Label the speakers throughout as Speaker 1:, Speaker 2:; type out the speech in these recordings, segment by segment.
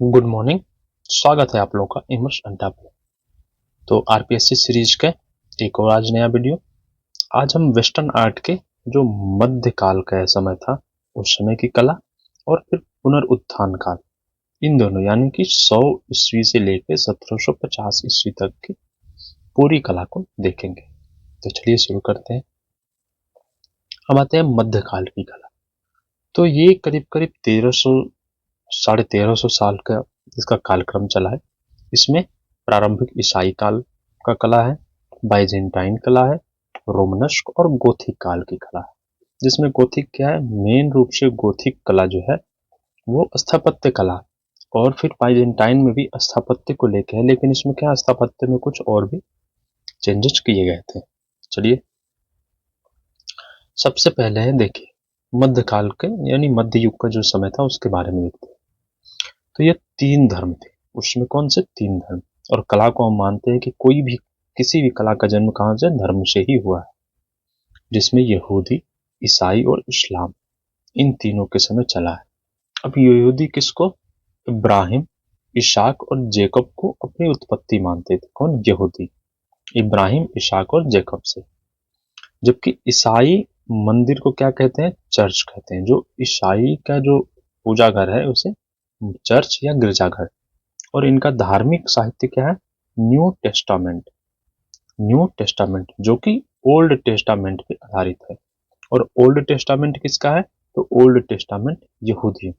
Speaker 1: Good morning. स्वागत है आप लोगों का इमर्स अड्डा पे। तो आरपीएससी सीरीज का एक और आज नया वीडियो। आज हम वेस्टर्न आर्ट के जो मध्यकाल का समय था उस समय की कला और फिर पुनरुत्थान काल, इन दोनों यानी कि 100 ईस्वी से लेकर 1750 ईस्वी तक की पूरी कला को देखेंगे। तो चलिए शुरू करते हैं। अब आते हैं मध्यकाल की कला। तो ये करीब करीब 1300 साढ़े 1300 साल का इसका कालक्रम चला है। इसमें प्रारंभिक ईसाई काल का कला है, बाइजेंटाइन कला है, रोमनस्क और गोथिक काल की कला है। जिसमें गोथिक क्या है, मेन रूप से गोथिक कला जो है वो स्थापत्य कला, और फिर बाइजेंटाइन में भी स्थापत्य को लेके है, लेकिन इसमें क्या स्थापत्य में कुछ और भी चेंजेस किए गए थे। चलिए सबसे पहले है देखिए मध्यकाल के यानी मध्य युग का जो समय था उसके बारे में देखते हैं। तो ये 3 धर्म थे, उसमें कौन से 3 धर्म, और कला को हम मानते हैं कि कोई भी किसी भी कला का जन्म कहां से, धर्म से ही हुआ है, जिसमें यहूदी, ईसाई और इस्लाम, इन तीनों के समय चला है। अब यहूदी किसको, इब्राहिम, इशाक और जेकब को अपनी उत्पत्ति मानते थे। कौन, यहूदी, इब्राहिम, इशाक और जेकब से। जबकि ईसाई मंदिर को क्या कहते हैं, चर्च कहते हैं। जो ईसाई का जो पूजा घर है उसे चर्च या गिरजाघर। और इनका धार्मिक साहित्य क्या है, न्यू टेस्टामेंट। न्यू टेस्टामेंट जो कि ओल्ड टेस्टामेंट पे आधारित है। और ओल्ड टेस्टामेंट किसका है, तो ओल्ड टेस्टामेंट यहूदी,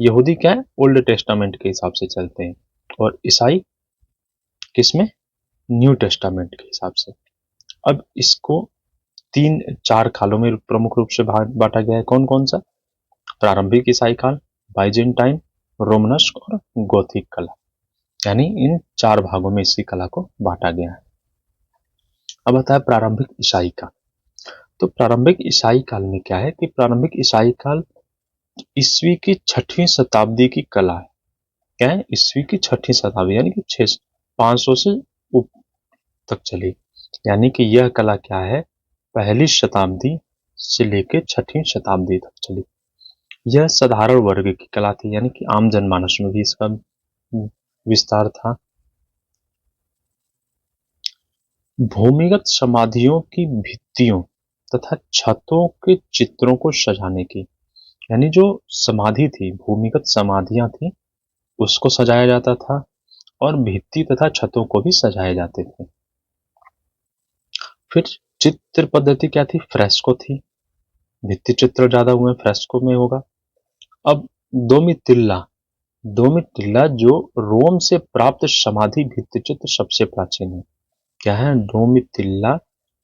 Speaker 1: यहूदी क्या है, ओल्ड टेस्टामेंट के हिसाब से चलते हैं। और ईसाई किसमें, न्यू टेस्टामेंट के हिसाब से। अब इसको 3-4 कालों में प्रमुख रूप से बांटा गया है। कौन कौन सा, प्रारंभिक ईसाई काल, बाइजेंटाइन, रोमनस्क और गोथिक कला, यानी इन 4 भागों में इसी कला को बांटा गया है। अब आता है प्रारंभिक ईसाई काल। तो प्रारंभिक ईसाई काल में क्या है कि प्रारंभिक ईसाई काल ईस्वी की 6वीं शताब्दी की कला है। क्या है, ईस्वी की 6वीं शताब्दी यानी कि 500 से तक चली। यानी कि यह कला क्या है, पहली शताब्दी से लेकर 6वीं शताब्दी तक चली। यह साधारण वर्ग की कला थी, यानी कि आम जनमानस में भी इसका विस्तार था। भूमिगत समाधियों की भित्तियों तथा छतों के चित्रों को सजाने की, यानी जो समाधि थी, भूमिगत समाधियां थी, उसको सजाया जाता था और भित्ति तथा छतों को भी सजाए जाते थे। फिर चित्र पद्धति क्या थी, फ्रेस्को थी। भित्ति चित्र ज्यादा हुए, फ्रेस्को में होगा। अब दोमितिल्ला, दोमितिल्ला जो रोम से प्राप्त समाधि भित्ति चित्र सबसे प्राचीन है। क्या है, डोमिटिल्ला,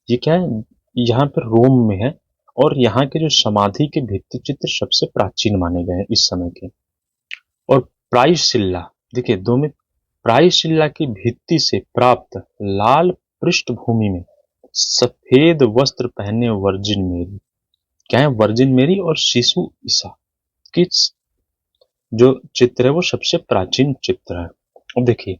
Speaker 1: ये क्या है, यहाँ पर रोम में है, और यहाँ के जो समाधि के भित्ति चित्र सबसे प्राचीन माने गए हैं इस समय के। और प्रायशिल्ला, देखिए दोमित प्रायशिल्ला की भित्ति से प्राप्त लाल पृष्ठभूमि में सफेद वस्त्र पहने वर्जिन मेरी, क्या है, वर्जिन मेरी और शिशु ईसा की जो चित्र है वो सबसे प्राचीन चित्र है। अब देखिए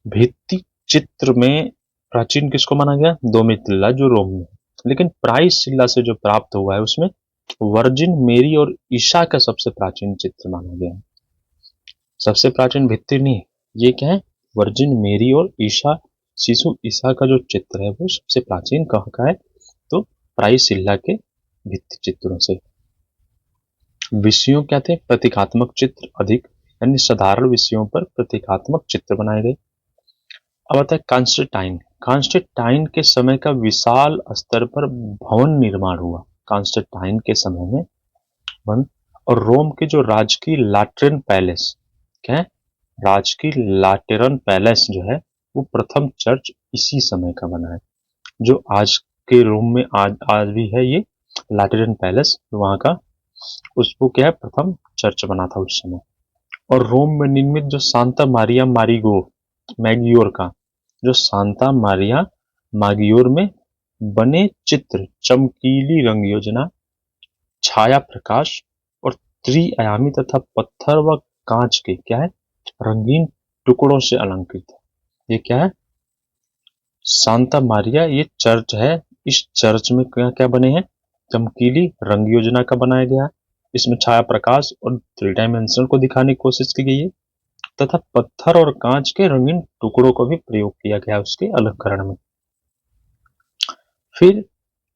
Speaker 1: भित्ति चित्र में प्राचीन किसको माना गया, दोमितिल्ला जो रोम में, लेकिन प्रायशिल्ला से जो प्राप्त हुआ है उसमें वर्जिन मेरी और ईशा का सबसे प्राचीन चित्र माना गया है। सबसे प्राचीन भित्ति नहीं, ये क्या है, वर्जिन मेरी और ईशा, शिशु ईसा का जो चित्र है वो सबसे प्राचीन कहाँ का है, तो प्रायशिल्ला के भित्ति चित्रों से। विषयों क्या थे, प्रतीकात्मक चित्र अधिक, यानी साधारण विषयों पर प्रतीकात्मक चित्र बनाए गए। अब आता है कॉन्स्टेंटाइन। कॉन्स्टेंटाइन के समय का विशाल स्तर पर भवन निर्माण हुआ, कॉन्स्टेंटाइन के समय में वन। और रोम के जो राजकीय लाटेरन पैलेस, क्या है, राजकीय लाटेरन पैलेस जो है वो प्रथम चर्च इसी समय का बना है। जो आज के रोम में आज भी है ये लाटेरन पैलेस, वहां का, उसको क्या है, प्रथम चर्च बना था उस समय। और रोम में निर्मित जो सांता मारिया मारिगो मैगियोर का, जो सांता मारिया मागियोर में बने चित्र चमकीली रंग योजना, छाया प्रकाश और त्रिआयामी तथा पत्थर व कांच के, क्या है, रंगीन टुकड़ों से अलंकृत है। ये क्या है, सांता मारिया, ये चर्च है। इस चर्च में क्या क्या बने हैं, चमकीली रंग योजना का बनाया गया है। इसमें छाया प्रकाश और 3 डायमेंशन को दिखाने की कोशिश की गई है। तथा पत्थर और कांच के रंगीन टुकड़ों को भी प्रयोग किया गया उसके अलंकरण में। फिर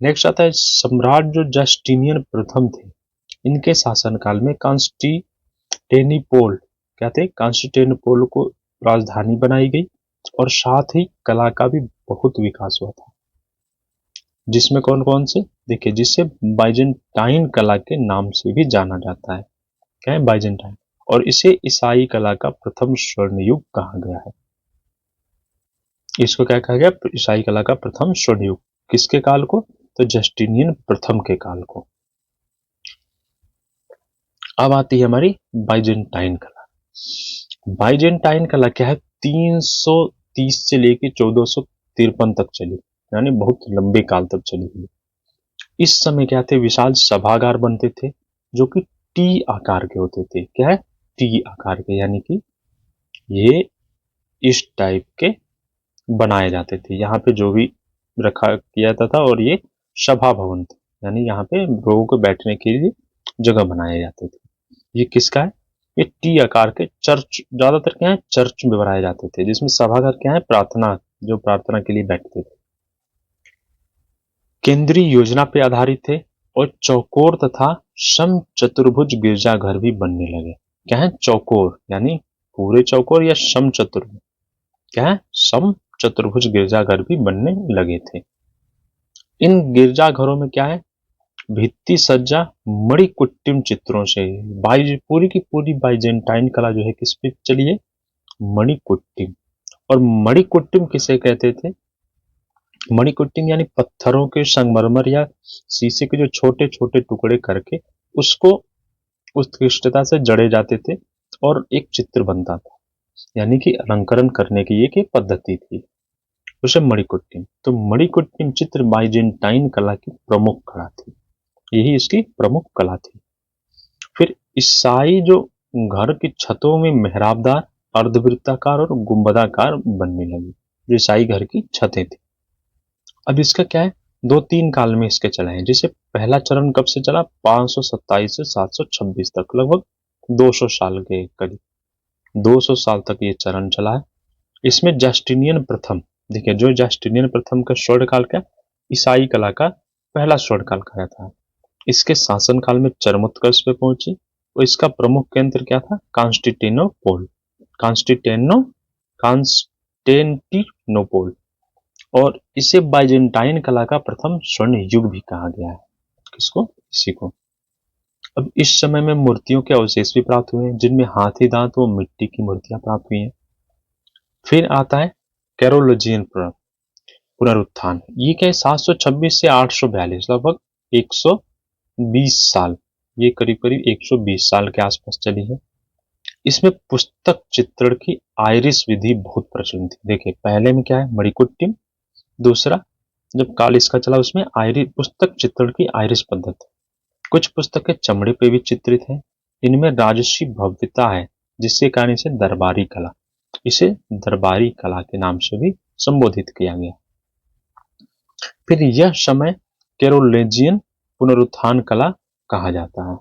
Speaker 1: नेक्स्ट आता है सम्राट जो जस्टिनियन प्रथम थे, इनके शासनकाल में कॉन्स्टेंटिनोपल क्या थे, कॉन्स्टेंटिनोपल को राजधानी बनाई गई और साथ ही कला का भी बहुत विकास हुआ था, जिसमें कौन कौन से देखिए, जिससे बाइजेंटाइन कला के नाम से भी जाना जाता है। क्या है, बाइजेंटाइन, और इसे ईसाई कला का प्रथम स्वर्ण युग कहा गया है। इसको क्या कहा गया, ईसाई कला का प्रथम स्वर्ण युग। किसके काल को, तो जस्टिनियन प्रथम के काल को। अब आती है हमारी बाइजेंटाइन कला। बाइजेंटाइन कला क्या है, 330 से लेकर 1453 तक चली, यानी बहुत लंबे काल तक चली हुई। इस समय क्या थे, विशाल सभागार बनते थे जो कि टी आकार के होते थे। क्या है, टी आकार के, यानी कि ये इस टाइप के बनाए जाते थे। यहाँ पे जो भी रखा किया जाता था, और ये सभा भवन थे, यानी यहाँ पे लोगों को बैठने के लिए जगह बनाए जाते थे। ये किसका है, ये टी आकार के चर्च, ज्यादातर क्या है, चर्च में बनाए जाते थे, जिसमें सभागार क्या है, प्रार्थना, जो प्रार्थना के लिए बैठते थे। केंद्रीय योजना पे आधारित थे और चौकोर तथा सम चतुर्भुज गिरजाघर भी बनने लगे। क्या है, चौकोर यानी पूरे चौकोर, या सम चतुर्भुज, क्या है, सम चतुर्भुज गिरजाघर भी बनने लगे थे। इन गिरजाघरों में क्या है, भित्ति सज्जा मणिकुट्टिम चित्रों से, पूरी की पूरी बाइजेंटाइन कला जो है किस पे चली है, मणिकुट्टिम। और मणिकुट्टिम किसे कहते थे, मणिकुट्टिम यानी पत्थरों के संगमरमर या शीशे के जो छोटे छोटे टुकड़े करके उसको उत्कृष्टता से जड़े जाते थे और एक चित्र बनता था, यानी कि अलंकरण करने की एक पद्धति थी, उसे मणिकुट्टिम। तो मणिकुट्टिम चित्र बाइजेंटाइन कला की प्रमुख कला थी, यही इसकी प्रमुख कला थी। फिर ईसाई जो घर की छतों में मेहराबदार, अर्धवृत्ताकार और गुंबदाकार बनने लगी, जो ईसाई घर की छतें थी। अब इसका क्या है, 2-3 काल में इसके चला है। जैसे पहला चरण कब से चला, 527 से 726 तक, लगभग 200 साल के करीब, 200 साल तक ये चरण चला है। इसमें जस्टिनियन प्रथम, देखिए जो जस्टिनियन प्रथम का स्वर्णकाल का ईसाई कला का पहला स्वर्णकाल कहा था। इसके शासनकाल में चरमोत्कर्ष पे पहुंची और इसका प्रमुख केंद्र क्या था, कॉन्स्टेंटिनोपल, कॉन्स्टेंटिनोपल, और इसे बाइजेंटाइन कला का प्रथम स्वर्ण युग भी कहा गया है। किसको, इसी को। अब इस समय में मूर्तियों के अवशेष भी प्राप्त हुए हैं, जिनमें हाथी दांत व मिट्टी की मूर्तियां प्राप्त हुई हैं। फिर आता है कैरोलिजियन पुनरुत्थान। ये क्या है, 726 से 842, लगभग 120 साल, ये करीब करीब 120 साल के आसपास चली है। इसमें पुस्तक चित्रण की आयरिस विधि बहुत प्रचलित थी। देखिए पहले में क्या है, मणिकुट्टिम, दूसरा जब काल इसका चला उसमें आयरिस, पुस्तक चित्रण की आयरिस पद्धति। कुछ पुस्तकें चमड़े पे भी चित्रित हैं, इनमें राजसी भव्यता है, जिसके कारण इसे दरबारी कला, इसे दरबारी कला के नाम से भी संबोधित किया गया। फिर यह समय कैरोलिजियन पुनरुत्थान कला कहा जाता है।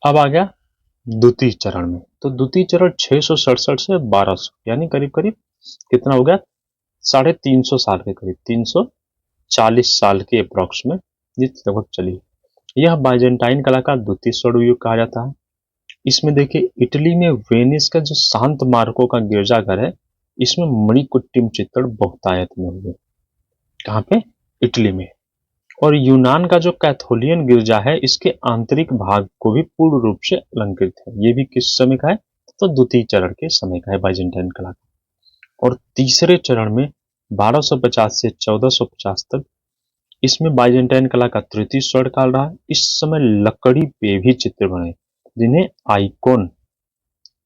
Speaker 1: अब आ गया द्वितीय चरण में। तो द्वितीय चरण 667 से 1200, यानी करीब करीब कितना हो गया, 350 साल के करीब, 340 साल के अप्रोक्स में ये लगभग चली। यह बाइजेंटाइन कला का द्वितीय स्वर्ण युग कहा जाता है। इसमें देखिए इटली में वेनिस का जो शांत मार्को का गिरजाघर है, इसमें मणिकुट्टिम चित्रण बहुतायत में हुए। कहाँ पे, इटली में। और यूनान का जो कैथोलियन गिरजा है, इसके आंतरिक भाग को भी पूर्ण रूप से अलंकृत है। ये भी किस समय का है, तो द्वितीय चरण के समय का है बाइजेंटाइन कला का। और तीसरे चरण में 1250 से 1450 तक, इसमें बाइजेंटाइन कला का तृतीय स्वर्ण काल रहा। इस समय लकड़ी पे भी चित्र बने, जिन्हें आइकॉन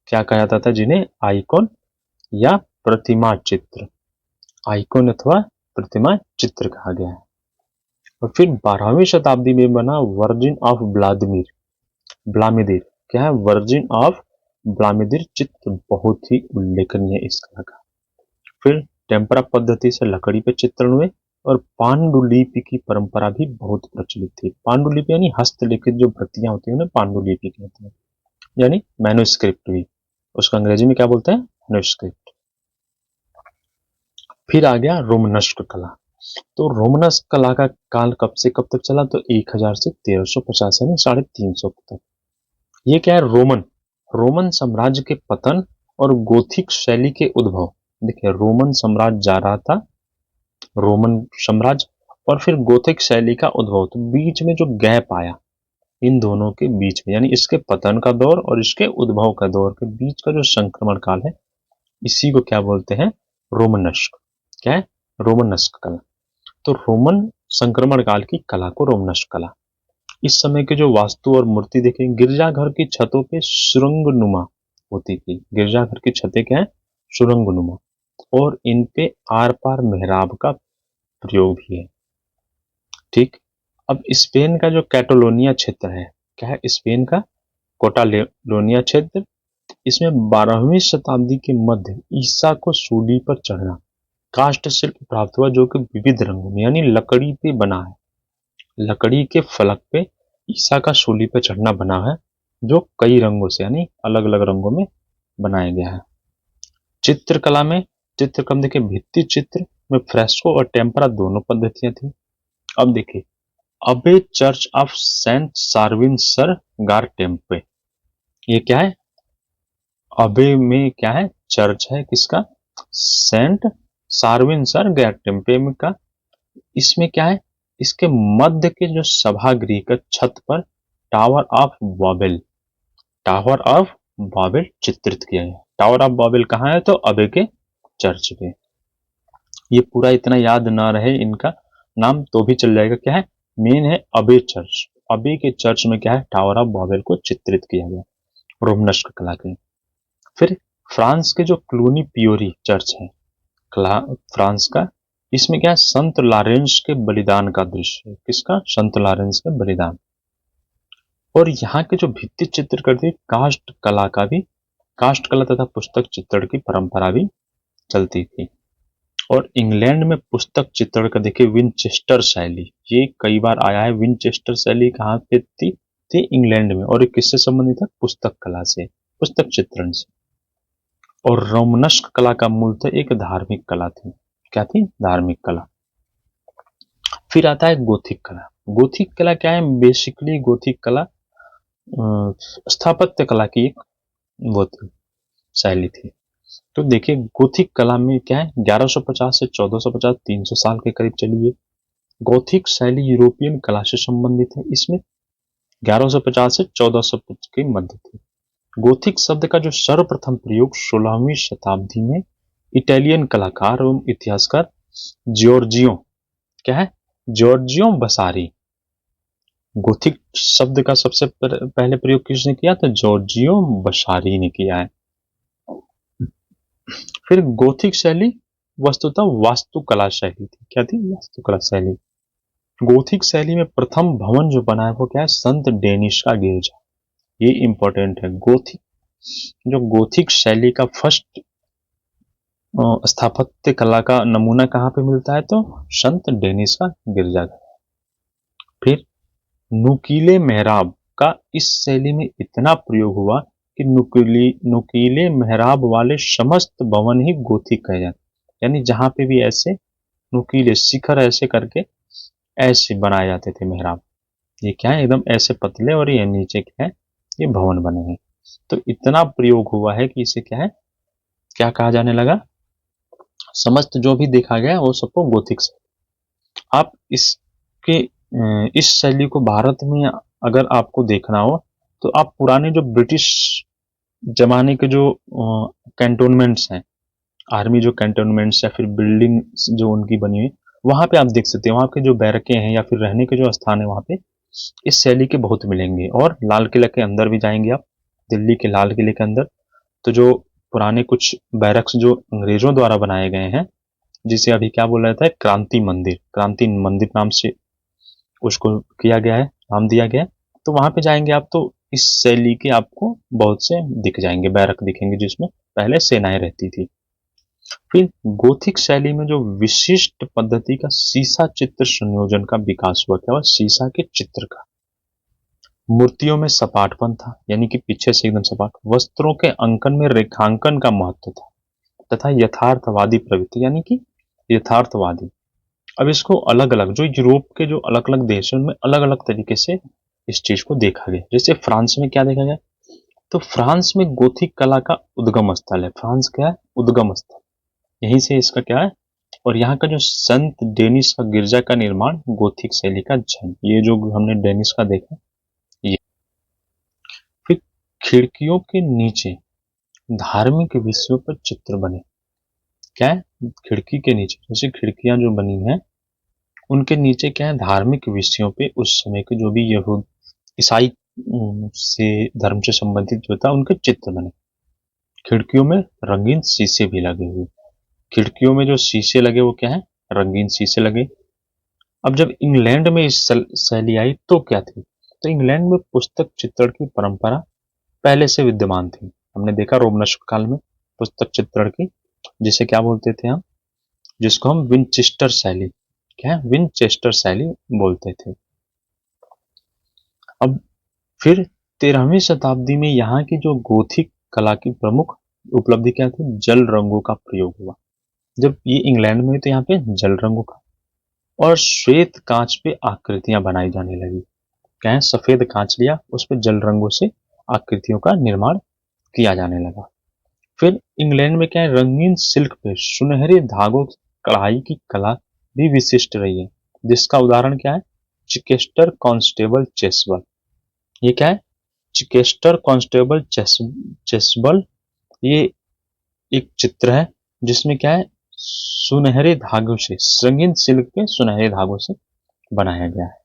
Speaker 1: क्या कहा जाता था, जिन्हें आइकॉन या प्रतिमा चित्र, आइकॉन अथवा प्रतिमा चित्र कहा गया है। और फिर 12वीं शताब्दी में बना वर्जिन ऑफ ब्लामिदिर, क्या है, वर्जिन ऑफ ब्लामिदिर चित्र बहुत ही उल्लेखनीय इस कला का। फिर टेम्परा पद्धति से लकड़ी पे चित्रण हुए और पांडुलिपि की परंपरा भी बहुत प्रचलित थी। पांडुलिपि यानी हस्तलिखित जो प्रतियां होती है उन्हें पांडुलिपि कहते हैं। यानी मैन्युस्क्रिप्ट भी, उसको अंग्रेजी में क्या बोलते हैं, मैन्युस्क्रिप्ट। फिर आ गया रोमनस्क कला। तो रोमनस्क कला का काल कब से कब तक चला, तो 1000 से 1350 यानी 350 तक। ये क्या है, रोमन रोमन साम्राज्य के पतन और गोथिक शैली के उद्भव। देखिए रोमन साम्राज्य जा रहा था, रोमन साम्राज्य, और फिर गोथिक शैली का उद्भव, तो बीच में जो गैप आया इन दोनों के बीच में, यानी इसके पतन का दौर और इसके उद्भव का दौर के बीच का जो संक्रमण काल है, इसी को क्या बोलते हैं, रोमनस्क। क्या है, रोमनस्क कला। तो रोमन संक्रमण काल की कला को रोमनस्क कला। इस समय के जो वास्तु और मूर्ति देखें, गिरजाघर की छतों पे सुरंग नुमा होती थी। गिरजाघर की छतें क्या है, सुरंग नुमा, और इन पे आर पार मेहराब का प्रयोग भी है। ठीक। अब स्पेन का जो कैटलोनिया क्षेत्र है, क्या है, स्पेन का कोटालोनिया क्षेत्र, इसमें 12वीं शताब्दी के मध्य ईसा को सूली पर चढ़ना काष्ठ शिल्प प्राप्त हुआ, जो कि विविध रंगों में यानी लकड़ी पे बना है। लकड़ी के फलक पे ईसा का सूली पे चढ़ना बना है, जो कई रंगों से यानी अलग अलग रंगों में बनाया गया है। चित्रकला में, चित्रकला देखिए, भित्ति चित्र में फ्रेस्को और टेम्परा दोनों पद्धतियां थी। अब देखिए, अबे चर्च ऑफ सेंट सार्विन सर गार टेम्पे, ये क्या है, अबे में क्या है, चर्च है किसका, सेंट सार्विन सर गार टेम्पे में का। इसमें क्या है, इसके मध्य के जो सभागृह का छत पर टावर ऑफ बॉबेल, टावर ऑफ बॉबेल चित्रित किया है। टावर ऑफ बॉबेल कहाँ है, तो अबे के चर्च पे। ये पूरा इतना याद ना रहे इनका नाम तो भी चल जाएगा, क्या है, मेन है अबे चर्च। अबे के चर्च में क्या है, टावर ऑफ बॉबेल को चित्रित किया गया रोमनस्क कला के। फिर फ्रांस के जो क्लूनी पियोरी चर्च है, फ्रांस का, इसमें क्या है, संत लॉरेंस के बलिदान का दृश्य है। किसका, संत लॉरेंस के बलिदान। और यहाँ के जो भित्ति चित्र करती काष्ठ कला का भी, काष्ठ कला तथा पुस्तक चित्रण की परंपरा भी चलती थी। और इंग्लैंड में पुस्तक चित्रण का देखिए विनचेस्टर शैली, ये कई बार आया है। विनचेस्टर शैली कहाँ पे थी इंग्लैंड में, और ये किससे संबंधित है, पुस्तक कला से, पुस्तक चित्रण से। और रोमनस्क कला का मूलतः एक धार्मिक कला थी। क्या थी, धार्मिक कला। फिर आता है गोथिक कला। गोथिक कला क्या है, बेसिकली गोथिक कला स्थापत्य कला की एक वो थी, शैली थी। तो देखिए गोथिक कला में क्या है, 1150 से 1450, 300 साल के करीब चली है। गोथिक शैली यूरोपियन कला से संबंधित है। इसमें 1150 से 1400 के मध्य थी। गोथिक शब्द का जो सर्वप्रथम प्रयोग 16वीं शताब्दी में इटालियन कलाकार एवं इतिहासकार जॉर्जियो, क्या है, जॉर्जियो बसारी, गोथिक शब्द का सबसे पहले प्रयोग किसने किया, तो जॉर्जियो बसारी ने किया है। फिर गोथिक शैली वस्तुतः वास्तुकला शैली थी। क्या थी, वास्तुकला शैली। गोथिक शैली में प्रथम भवन जो बना है वो क्या है, संत डेनिस का गिरजा। ये इंपॉर्टेंट है। गोथिक, जो गोथिक शैली का फर्स्ट स्थापत्य कला का नमूना कहाँ पे मिलता है, तो संत डेनिस का गिरजाघर। फिर नुकीले मेहराब का इस शैली में इतना प्रयोग हुआ कि नुकीले मेहराब वाले समस्त भवन ही गोथिक कहे जाते, यानी जहां पे भी ऐसे नुकीले शिखर ऐसे करके ऐसे बनाए जाते थे मेहराब। ये क्या है, एकदम ऐसे पतले, और ये नीचे क्या है, ये भवन बने हैं। तो इतना प्रयोग हुआ है कि इसे क्या है, क्या कहा जाने लगा, समस्त जो भी देखा गया वो सबको गोथिक शैली। आप इसके इस शैली को भारत में अगर आपको देखना हो, तो आप पुराने जो ब्रिटिश जमाने के जो कैंटोनमेंट्स हैं, आर्मी जो कैंटोनमेंट्स या फिर बिल्डिंग जो उनकी बनी हुई, वहां पे आप देख सकते हैं, वहां के जो बैरकें हैं या फिर रहने के जो स्थान है, वहां पे इस शैली के बहुत मिलेंगे। और लाल किला के अंदर भी जाएंगे आप, दिल्ली के लाल किले के अंदर, तो जो पुराने कुछ बैरक्स जो अंग्रेजों द्वारा बनाए गए हैं, जिसे अभी क्या बोला जाता है, क्रांति मंदिर, क्रांति मंदिर नाम से उसको किया गया है, नाम दिया गया है। तो वहां पे जाएंगे आप, तो इस शैली के आपको बहुत से दिख जाएंगे, बैरक दिखेंगे जिसमें पहले सेनाएं रहती थी। फिर गोथिक शैली में जो विशिष्ट पद्धति का सीसा चित्र संयोजन का विकास हुआ, क्या हुआ, सीसा के चित्र का। मूर्तियों में सपाटपन था, यानी कि पीछे से एकदम सपाट। वस्त्रों के अंकन में रेखांकन का महत्व था, तथा यथार्थवादी प्रवृत्ति, यानी कि यथार्थवादी। अब इसको अलग अलग, जो यूरोप के जो अलग अलग देश हैं उनमें अलग अलग तरीके से इस चीज को देखा गया। जैसे फ्रांस में क्या देखा गया, तो फ्रांस में गोथिक कला का उद्गम स्थल है। फ्रांस क्या है, उद्गम स्थल, यहीं से इसका क्या है। और यहाँ का जो संत डेनिस का गिरजा का निर्माण गोथिक शैली का जन्म, ये जो हमने डेनिस का देखा ये। फिर खिड़कियों के नीचे धार्मिक विषयों पर चित्र बने। क्या है, खिड़की के नीचे, जैसे खिड़कियां जो बनी हैं उनके नीचे क्या है, धार्मिक विषयों पे उस समय के जो भी यहूद ईसाई से धर्म से संबंधित जो था उनके चित्र बने। खिड़कियों में रंगीन शीशे भी लगे हुए। खिड़कियों में जो शीशे लगे वो क्या है, रंगीन शीशे लगे। अब जब इंग्लैंड में इस शैली आई तो क्या थी, तो इंग्लैंड में पुस्तक चित्रण की परंपरा पहले से विद्यमान थी। हमने देखा रोमनस्क काल में पुस्तक चित्रण की, जिसे क्या बोलते थे हम, जिसको हम विनचेस्टर शैली, क्या है, विनचेस्टर शैली बोलते थे। अब फिर 13वीं शताब्दी में यहाँ की जो गोथिक कला की प्रमुख उपलब्धि क्या थी, जल रंगों का प्रयोग हुआ। जब ये इंग्लैंड में तो यहाँ पे जल रंगों का, और श्वेत कांच पे आकृतियां बनाई जाने लगी। क्या है, सफेद कांच लिया, उस पे जल रंगों से आकृतियों का निर्माण किया जाने लगा। फिर इंग्लैंड में क्या है, रंगीन सिल्क पे सुनहरे धागों की कढ़ाई की कला भी विशिष्ट रही है, जिसका उदाहरण क्या है, चिकेस्टर कॉन्स्टेबल चेसबल। ये क्या है, चिकेस्टर कॉन्स्टेबल चेसबल, ये एक चित्र है जिसमें क्या है, सुनहरे धागों से, रंगीन सिल्क पे सुनहरे धागों से बनाया गया है।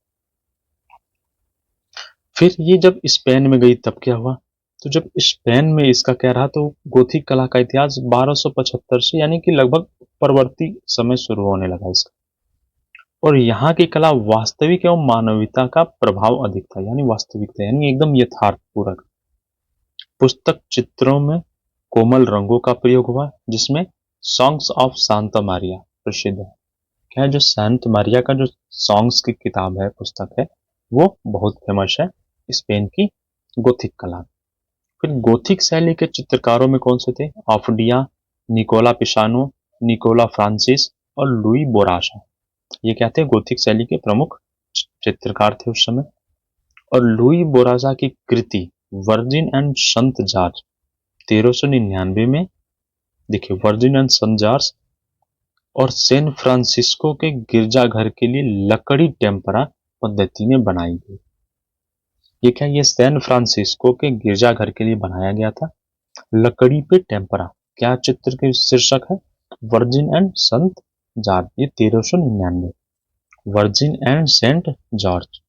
Speaker 1: फिर ये जब स्पेन में गई तब क्या हुआ, तो जब स्पेन में इसका क्या रहा, तो गोथिक कला का इतिहास 1275 से, यानी कि लगभग परवर्ती समय शुरू होने लगा इसका। और यहाँ की कला वास्तविक एवं मानवीयता का प्रभाव अधिक था, यानी वास्तविकता, यानी एकदम यथार्थ पूरक। पुस्तक चित्रों में कोमल रंगों का प्रयोग हुआ, जिसमें सॉन्ग्स ऑफ सांता मारिया प्रसिद्ध है। क्या है, जो सांत मारिया का जो सॉन्ग्स की किताब है, पुस्तक है, वो बहुत फेमस है स्पेन की गोथिक कला। फिर गोथिक शैली के चित्रकारों में कौन से थे, ऑफडिया, निकोला पिसानो, निकोला फ्रांसिस और लुई बोराशा। ये क्या थे, गोथिक शैली के प्रमुख चित्रकार थे उस समय। और लुई बोराशा की कृति वर्जिन एंड संत जॉर्ज 1399 में, देखिए वर्जिन एंड संत जॉर्ज, और सैन फ्रांसिस्को के गिरजाघर के लिए लकड़ी टेम्परा पद्धति में बनाई गई। ये क्या, ये सैन फ्रांसिस्को के गिरजाघर के लिए बनाया गया था, लकड़ी पे टेम्परा। क्या चित्र के शीर्षक है, वर्जिन एंड संत जॉर्ज, ये 1399, वर्जिन एंड सेंट जॉर्ज।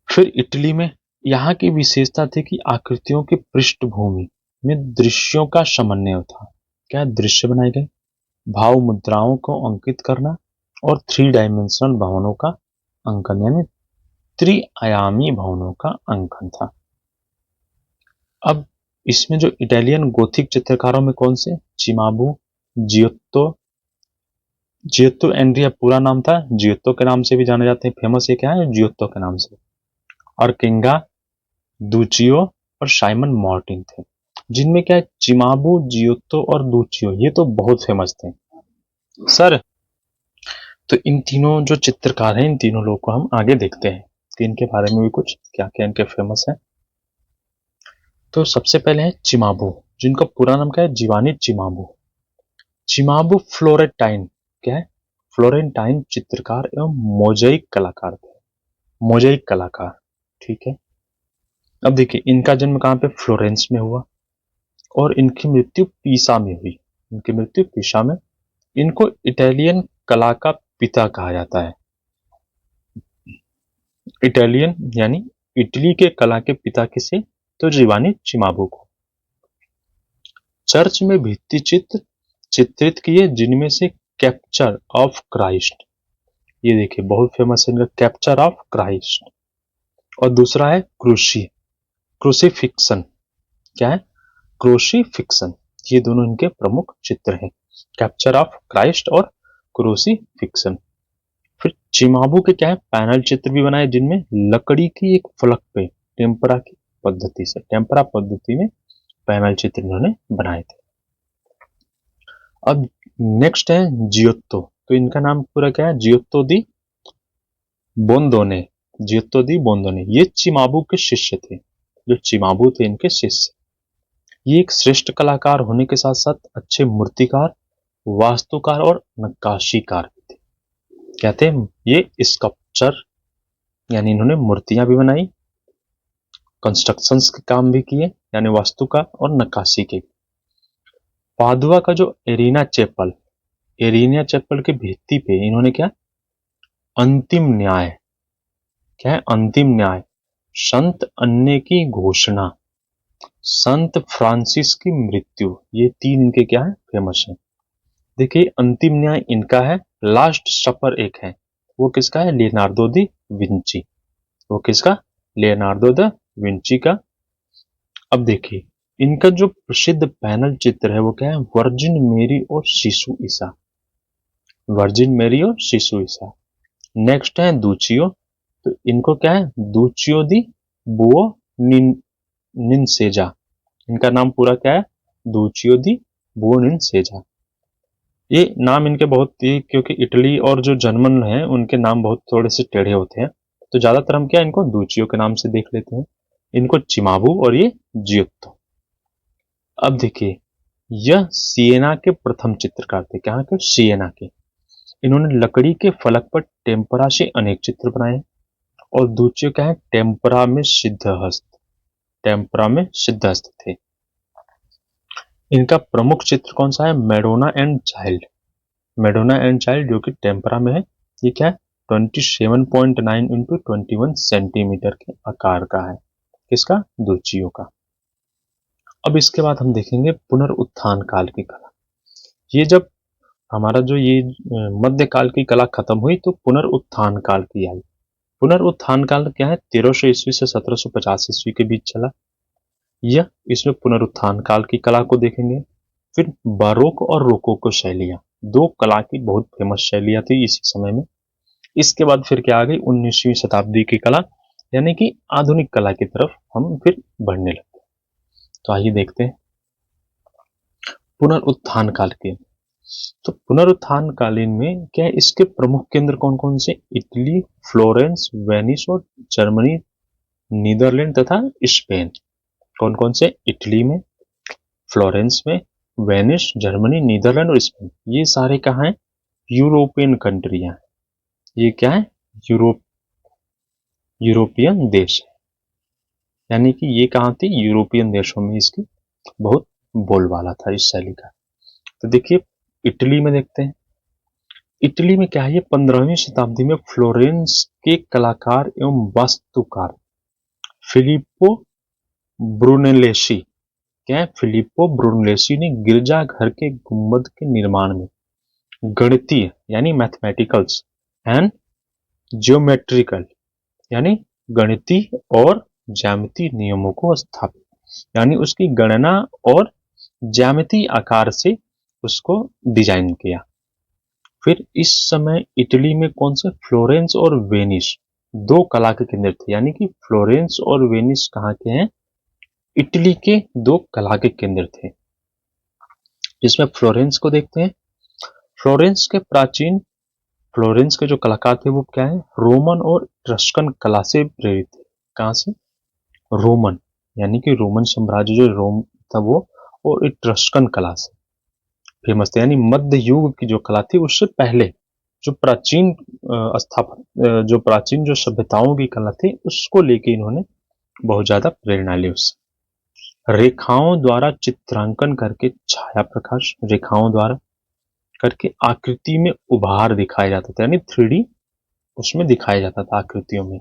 Speaker 1: फिर इटली में यहाँ की विशेषता थी कि आकृतियों की पृष्ठभूमि में दृश्यों का समन्वय था। क्या दृश्य बनाए गए, भाव मुद्राओं को अंकित करना, और 3 डायमेंशनल भवनों का अंकन, यानी त्रिआयामी भवनों का अंकन था। अब इसमें जो इटालियन गोथिक चित्रकारों में कौन से, चिमाबू, जियोत्तो, जियोत्तो एंड्रिया पूरा नाम था, जियोत्तो के नाम से भी जाने जाते हैं, फेमस ये क्या है, जियोत्तो के नाम से। और किंगा, दूचियो और साइमन मार्टिन थे, जिनमें क्या है, चिमाबू, जियोत्तो और दूचियो, ये तो बहुत फेमस थे सर। तो इन तीनों जो चित्रकार हैं, इन तीनों लोगों को हम आगे देखते हैं कि इनके बारे में भी कुछ क्या क्या इनके फेमस है। तो सबसे पहले है चिमाबू, जिनका पूरा नाम क्या है, जिवानी चिमाबू। चिमाबू फ्लोरेंटाइन, क्या है, फ्लोरेंटाइन चित्रकार एवं मोजाइक कलाकार थे, मोजाइक कलाकार, ठीक है। अब देखिए इनका जन्म कहाँ पे, फ्लोरेंस में हुआ, और इनकी मृत्यु पीसा में हुई। इनकी मृत्यु पीसा में। इनको इटालियन कला का पिता कहा जाता है। इटालियन यानी इटली के कला के पिता किसे, तो जिवानी चिमाबू को। चर्च में भित्ति चित्र चित्रित किए, जिनमें से कैप्चर ऑफ क्राइस्ट, ये देखिए बहुत फेमस है इनका, कैप्चर ऑफ क्राइस्ट। और दूसरा है क्रूसीफिक्सन, क्या है, क्रूसीफिक्सन। ये दोनों इनके प्रमुख चित्र हैं, कैप्चर ऑफ क्राइस्ट और क्रूसीफिक्सन। फिर चिमाबू के क्या है पैनल चित्र भी बनाए जिनमें लकड़ी की एक फलक पे टेम्परा पद्धति में पैनल चित्र इन्होंने बनाए थे। अब नेक्स्ट है जियोत्तो। तो इनका नाम पूरा क्या है, जियोत्तो दी बोंदोने। ये चिमाबू के शिष्य थे, जो चिमाबू थे इनके शिष्य। ये एक श्रेष्ठ कलाकार होने के साथ साथ अच्छे मूर्तिकार, वास्तुकार और नक्काशीकार भी थे। कहते हैं ये स्कल्पचर, यानी इन्होंने मूर्तियां भी बनाई, कंस्ट्रक्शंस के काम भी किए, यानी वास्तु का और नक्काशी के। पादुआ का जो एरिना चैपल के भित्ति पे इन्होंने क्या अंतिम न्याय, संत अन्य की घोषणा, संत फ्रांसिस की मृत्यु, ये तीन इनके क्या है फेमस है। देखिए अंतिम न्याय इनका है, लास्ट सपर एक है, वो किसका है, लियोनार्दो दी विंची। वो किसका, लियोनार्दो द विंची का। अब देखिए इनका जो प्रसिद्ध पैनल चित्र है वो क्या है, वर्जिन मेरी और शिशु ईसा। नेक्स्ट है दूचियो। तो इनको क्या है, दूचियो दी बुओ निनसेजा। इनका नाम पूरा क्या है, दूचियो दी बुओ निनसेजा। ये नाम इनके बहुत ही, क्योंकि इटली और जो जर्मन है उनके नाम बहुत थोड़े से टेढ़े होते हैं, तो ज्यादातर हम क्या इनको दूचियो के नाम से देख लेते हैं, इनको चिमाबू और ये जियोत्तो। अब देखिए यह सिएना के प्रथम चित्रकार थे, कहाँ के, सिएना के। इन्होंने लकड़ी के फलक पर टेम्परा से अनेक चित्र बनाए, और दूचियो क्या है, टेम्परा में सिद्धहस्त थे। इनका प्रमुख चित्र कौन सा है, मैडोना एंड चाइल्ड, जो कि टेम्परा में है। ये क्या है, 27.9 इंटू 21 सेंटीमीटर के आकार का है, किसका, दूचियो का। अब इसके बाद हम देखेंगे पुनरुत्थान काल की कला। ये जब हमारा जो ये मध्यकाल की कला खत्म हुई तो पुनरुत्थान काल की आई। पुनरुत्थान काल क्या है, 1300 ईस्वी से 1750 ईस्वी के बीच चला। यह इसमें पुनरुत्थान काल की कला को देखेंगे। फिर बारोक और रोकोको शैलियां, दो कला की बहुत फेमस शैलियां थी इसी समय में। इसके बाद फिर क्या आ गई, 19वीं शताब्दी की कला, यानी कि आधुनिक कला की तरफ हम फिर बढ़ने लगे। तो आइए देखते हैं पुनरुत्थान काल के। तो पुनरुत्थान कालीन में क्या है, इसके प्रमुख केंद्र कौन कौन से, इटली, फ्लोरेंस, वेनिस और जर्मनी, नीदरलैंड तथा स्पेन। कौन कौन से, इटली में, फ्लोरेंस में, वेनिस, जर्मनी, नीदरलैंड और स्पेन। ये सारे कहाँ हैं, यूरोपियन कंट्रियां। ये क्या है, यूरोपियन देश, यानी कि ये कहाँ थी, यूरोपियन देशों में इसकी बहुत बोलबाला था इस शैली का। तो देखिए इटली में देखते हैं। इटली में क्या है, ये 15वीं शताब्दी में फ्लोरेंस के कलाकार एवं वास्तुकार फिलिप्पो ब्रूनेलेसी, क्या है, फिलिप्पो ब्रूनेलेसी ने गिरजाघर के गुंबद के निर्माण में गणितीय यानी मैथमेटिकल्स एंड ज्योमेट्रिकल, यानी गणितीय और ज्यामितीय नियमों को स्थापित, यानी उसकी गणना और ज्यामितीय आकार से उसको डिजाइन किया। फिर इस समय इटली में कौन से, फ्लोरेंस और वेनिस दो कला के केंद्र थे, यानी कि फ्लोरेंस और वेनिस कहाँ के हैं, इटली के दो कला के केंद्र थे। जिसमें फ्लोरेंस को देखते हैं। फ्लोरेंस के जो कलाकार थे वो क्या है, रोमन और इट्रस्कन कला से प्रेरित थे। कहाँ से, रोमन, यानी कि रोमन साम्राज्य जो रोम था वो, और इट्रस्कन कला से फेमस थे, यानी मध्य युग की जो कला थी उससे पहले जो प्राचीन जो सभ्यताओं की कला थी उसको लेके इन्होंने बहुत ज्यादा प्रेरणा ली उससे। रेखाओं द्वारा चित्रांकन करके, छाया प्रकाश रेखाओं द्वारा करके आकृति में उभार दिखाया जाता था, यानी 3D उसमें दिखाया जाता था आकृतियों में।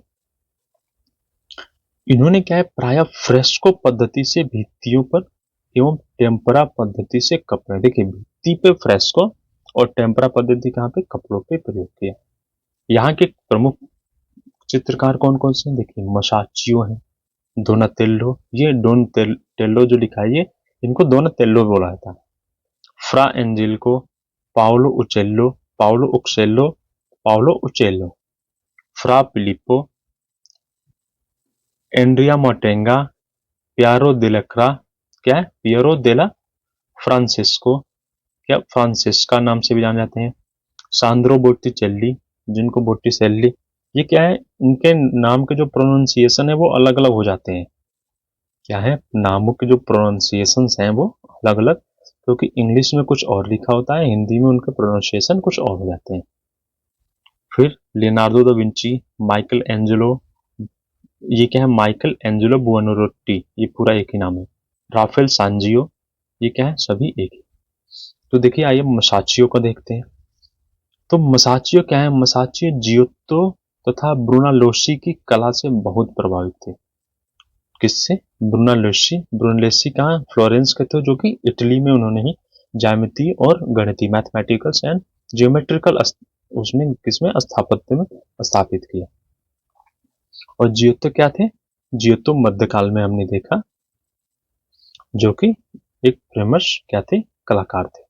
Speaker 1: इन्होंने क्या है, प्राय फ्रेस्को पद्धति से भित्तियों पर एवं टेम्परा पद्धति से कपड़े, देखिए भित्ति पे फ्रेस्को और टेम्परा पद्धति कहाँ पे, कपड़ों पे प्रयोग किया। यहाँ के प्रमुख चित्रकार कौन कौन से हैं, देखिए मसाचियो है, डोनातेल्लो, ये डोनातेल्लो जो लिखा है ये, इनको डोनातेल्लो बोला जाता है। फ्रा एंजेलिको, पाओलो उचेल्लो, पाओलो उक्सेल्लो, पाओलो उचेल्लो, फ्रा फिलिप्पो, एंड्रिया मोटेंगा, प्यारो दिलक्रा, क्या है, पियरो देला फ्रांसिस्को, क्या फ्रांसिस्का नाम से भी जाने जाते हैं, सांद्रो बोट्टिचेल्ली, जिनको बोट्टिसेल्ली, ये क्या है, इनके नाम के जो प्रोनाउंसिएशन है वो अलग अलग हो जाते हैं। क्या है, नामों के जो प्रोनाउंसिएशन हैं वो अलग अलग, क्योंकि इंग्लिश में कुछ और लिखा होता है, हिंदी में उनके प्रोनाउंसिएशन कुछ और हो जाते हैं। फिर Leonardo da Vinci, Michael Angelo, ये क्या है, माइकल एंजेलो बुओनरोट्टी, ये पूरा एक ही नाम है। राफेल सांजियो, ये क्या है, सभी एक ही। तो देखिए आइए मसाचियो को देखते हैं। तो मसाचियो क्या है, मसाचियो जियोत्तो तथा ब्रुनालोसी की कला से बहुत प्रभावित थे। किससे, ब्रुनालोसी, ब्रुनलेसी कहाँ, फ्लोरेंस के थे, जो कि इटली में उन्होंने ही ज्यामिति और गणितीय मैथमेटिकल्स एंड जियोमेट्रिकल उसमें किसमें स्थापत्य में स्थापित किया। और जियोत्तो क्या थे, जियोत्तो मध्यकाल में हमने देखा, जो कि एक फेमस क्या थे, कलाकार थे।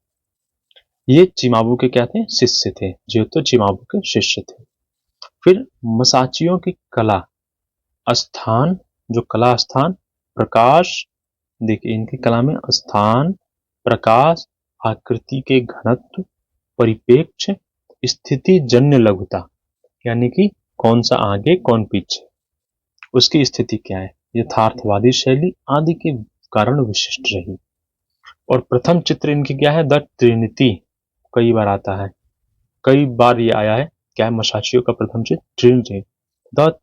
Speaker 1: ये चिमाबू के क्या थे, शिष्य थे, जियोत्तो चिमाबू के शिष्य थे। फिर मसाचियो की कला स्थान, जो कला स्थान, प्रकाश, देखिए इनकी कला में स्थान, प्रकाश, आकृति के घनत्व, परिपेक्ष, स्थिति जन्य लघुता, यानी कि कौन सा आगे कौन पीछे, उसकी स्थिति क्या है, यथार्थवादी शैली आदि के कारण विशिष्ट रही। और प्रथम चित्र इनकी क्या है, द ट्रिनिटी, कई बार आता है, कई बार ये आया है, क्या है, मसाचियो का प्रथम चित्र ट्रिनिटी, द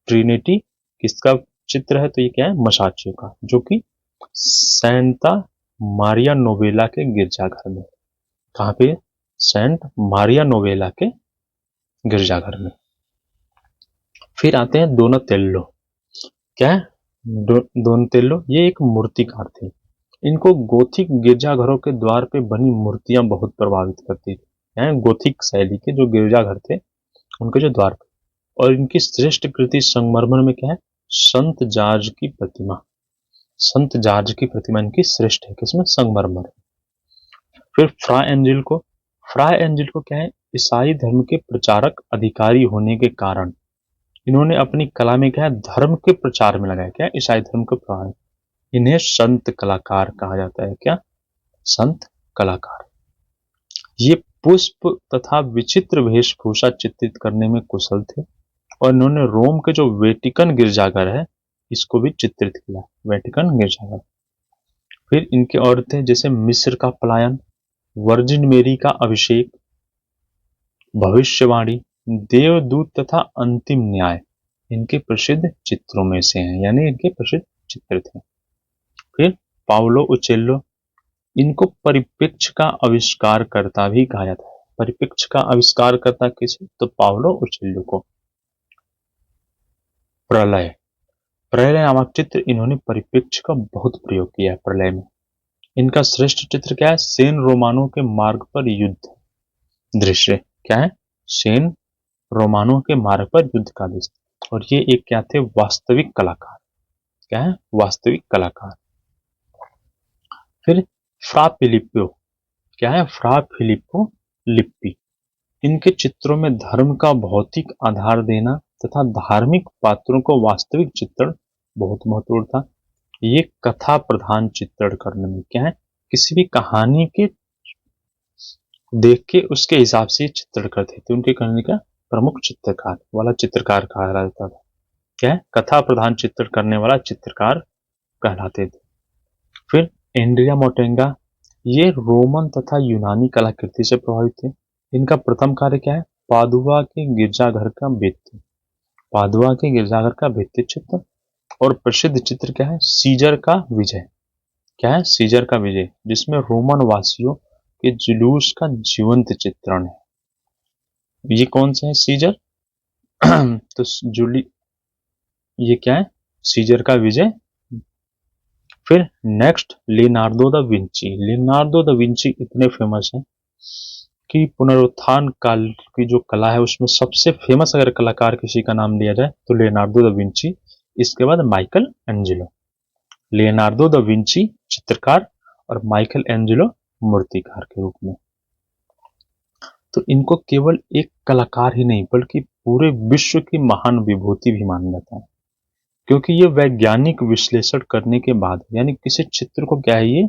Speaker 1: ट्रिनिटी किसका चित्र है, तो ये क्या है, मसाचियो का, जो कि सेंटा मारिया नोवेला के गिरजाघर में, कहाँ पे, सेंट मारिया नोवेला के गिरजाघर में। फिर आते हैं दोनातेल्लो, क्या है, दोनातेल्लो, ये एक मूर्तिकार थे। इनको गोथिक गिरजाघरों के द्वार पे बनी मूर्तियां बहुत प्रभावित करती थी। गोथिक शैली के जो गिरजाघर थे उनके जो द्वार पे, और इनकी श्रेष्ठ कृति संगमरमर में क्या है, संत जॉर्ज की प्रतिमा, संत जॉर्ज की प्रतिमा इनकी श्रेष्ठ है, किसमें, संगमरमर। फिर फ्रा एंजिल को, फ्रा एंजिल को क्या है, ईसाई धर्म के प्रचारक अधिकारी होने के कारण इन्होंने अपनी कला में क्या है, धर्म के प्रचार में लगाया, क्या, ईसाई धर्म के प्रचार। इन्हें संत कलाकार कहा जाता है, क्या, संत कलाकार। ये पुष्प तथा विचित्र वेशभूषा चित्रित करने में कुशल थे, और इन्होंने रोम के जो वेटिकन गिरजाघर है इसको भी चित्रित किया, वेटिकन गिरजाघर। फिर इनके और थे जैसे मिस्र का पलायन, वर्जिन मेरी का अभिषेक, भविष्यवाणी, देवदूत तथा अंतिम न्याय इनके प्रसिद्ध चित्रों में से हैं, यानी इनके प्रसिद्ध चित्र थे। फिर पाउलो उचेल्लो, इनको परिप्रेक्ष्य का आविष्कारकर्ता भी कहा जाता है। परिप्रेक्ष्य का आविष्कारकर्ता किसे, तो पाउलो उचेल्लो को। प्रलय, प्रलय नामक चित्र इन्होंने परिप्रेक्ष्य का बहुत प्रयोग किया है प्रलय में। इनका श्रेष्ठ चित्र क्या है, सेन रोमानो के मार्ग पर युद्ध दृश्य, क्या है, सेन रोमानो के मार्ग पर युद्ध का दृश्य। और ये एक क्या थे, वास्तविक कलाकार, क्या है, वास्तविक कलाकार। फिर फ्रा फिलिप्पो, क्या है, फ्रा फिलिप्पो लिप्पी, इनके चित्रों में धर्म का भौतिक आधार देना तथा धार्मिक पात्रों को वास्तविक चित्रण बहुत महत्वपूर्ण था। ये कथा प्रधान चित्रण करने में, क्या है, किसी भी कहानी के देख के उसके हिसाब से चित्रण करते थे, उनके करने का प्रमुख चित्रकार वाला चित्रकार कहा जाता था, क्या है, कथा प्रधान चित्रण करने वाला चित्रकार कहलाते थे। फिर एंड्रिया मोटेंगा, ये रोमन तथा यूनानी कलाकृति से प्रभावित थे। इनका प्रथम कार्य क्या है, पादुआ के गिरजाघर का भित्ति, पादुआ के गिरजाघर का भित्ति चित्र। और प्रसिद्ध चित्र क्या है, सीजर का विजय, क्या है, सीजर का विजय, जिसमें रोमन वासियों के जुलूस का जीवंत चित्रण है। ये कौन से है, सीजर तो जूली, ये क्या है, सीजर का विजय। फिर next Leonardo da Vinci, Leonardo da Vinci इतने फेमस हैं कि पुनरुत्थान काल की जो कला है उसमें सबसे फेमस अगर कलाकार किसी का नाम लिया जाए तो लियोनार्डो दा विंची, इसके बाद Michael Angelo. Leonardo da Vinci चित्रकार और माइकल एंजेलो मूर्तिकार के रूप में। तो इनको केवल एक कलाकार ही नहीं बल्कि पूरे विश्व की महान विभूति भी माना जाता है, क्योंकि ये वैज्ञानिक विश्लेषण करने के बाद, यानी किसी चित्र को क्या है, ये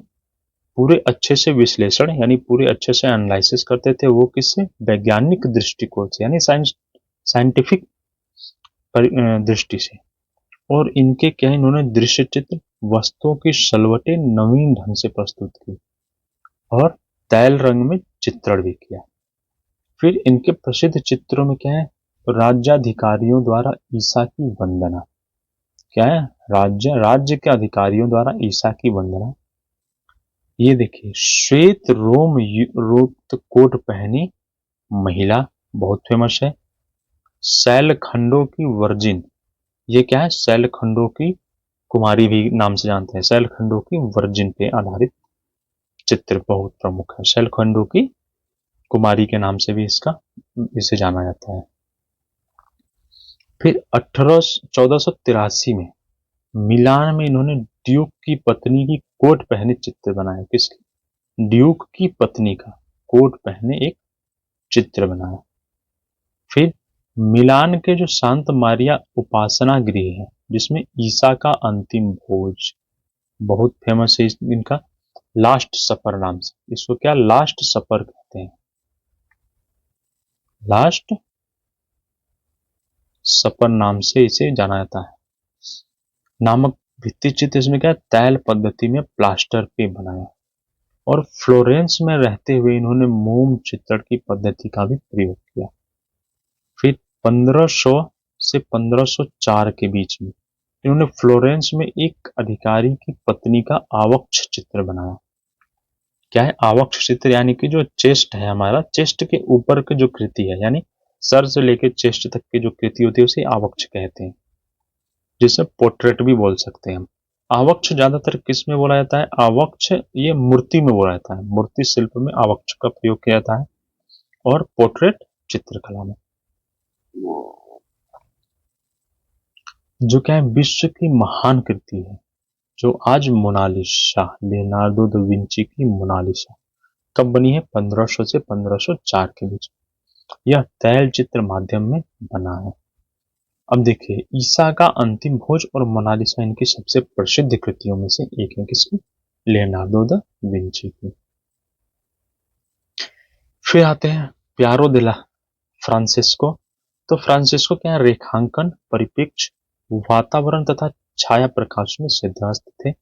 Speaker 1: पूरे अच्छे से विश्लेषण यानी पूरे अच्छे से एनालिसिस करते थे, वो किससे, वैज्ञानिक दृष्टिकोण से, यानी साइंटिफिक दृष्टि से। और इनके क्या, इन्होंने दृश्य चित्र वस्तुओं की सलवटें नवीन ढंग से प्रस्तुत की और तैल रंग में चित्रण भी किया। फिर इनके प्रसिद्ध चित्रों में क्या है, राज्याधिकारियों द्वारा ईसा की वंदना, क्या है, राज्य के अधिकारियों द्वारा ईसा की वंदना। ये देखिए, श्वेत रोम युक्त कोट पहनी महिला, बहुत फेमस है। शैलखंडों की वर्जिन, ये क्या है, शैलखंडों की कुमारी भी नाम से जानते हैं, शैलखंडों की वर्जिन पे आधारित चित्र बहुत प्रमुख है। शैलखंडों की कुमारी के नाम से भी इसे जाना जाता है। फिर 1483 में मिलान में इन्होंने ड्यूक की पत्नी की कोट पहने चित्र बनाया। किसकी, ड्यूक की पत्नी का कोट पहने एक चित्र बनाया। फिर मिलान के जो शांत मारिया उपासना गृह है, जिसमें ईसा का अंतिम भोज, बहुत फेमस है इनका, लास्ट सपर नाम से, इसको क्या लास्ट सपर कहते हैं, लास्ट सपर नाम से इसे जाना जाता है। नामक भित्ति चित्र इसमें क्या है, तैल पद्धति में प्लास्टर पे बनाया। और फ्लोरेंस में रहते हुए इन्होंने मोम चित्रण की पद्धति का भी प्रयोग किया। फिर 1500 से 1504 के बीच में इन्होंने फ्लोरेंस में एक अधिकारी की पत्नी का आवक्ष चित्र बनाया। क्या है आवक्ष चित्र, यानी कि जो चेस्ट है हमारा, चेस्ट के ऊपर की जो कृति है, यानी सर से लेकर चेस्ट तक की जो कृति होती है उसे आवक्ष कहते हैं, जिसे पोर्ट्रेट भी बोल सकते हैं हम। आवक्ष ज्यादातर किस में बोला जाता है, आवक्ष ये मूर्ति में बोला जाता है, मूर्ति शिल्प में आवक्ष का प्रयोग किया जाता है, और पोर्ट्रेट चित्रकला में। जो क्या है, विश्व की महान कृति है, जो आज मोनालिसा, लियोनार्डो दा विंची की मोनालिसा कब बनी है, 1500 से 1504 के बीच। यह तैल चित्र माध्यम में बना है। अब देखिए, ईसा का अंतिम भोज और मोनालिसा इनकी सबसे प्रसिद्ध कृतियों में से एक है। किसकी, लियोनार्डो दा विंची की। फिर आते हैं प्यारो दे ला फ्रांसिस्को। तो फ्रांसिस्को क्या है, रेखांकन, परिप्रेक्ष्य, वातावरण तथा छाया प्रकाश में सिद्धहस्त थे।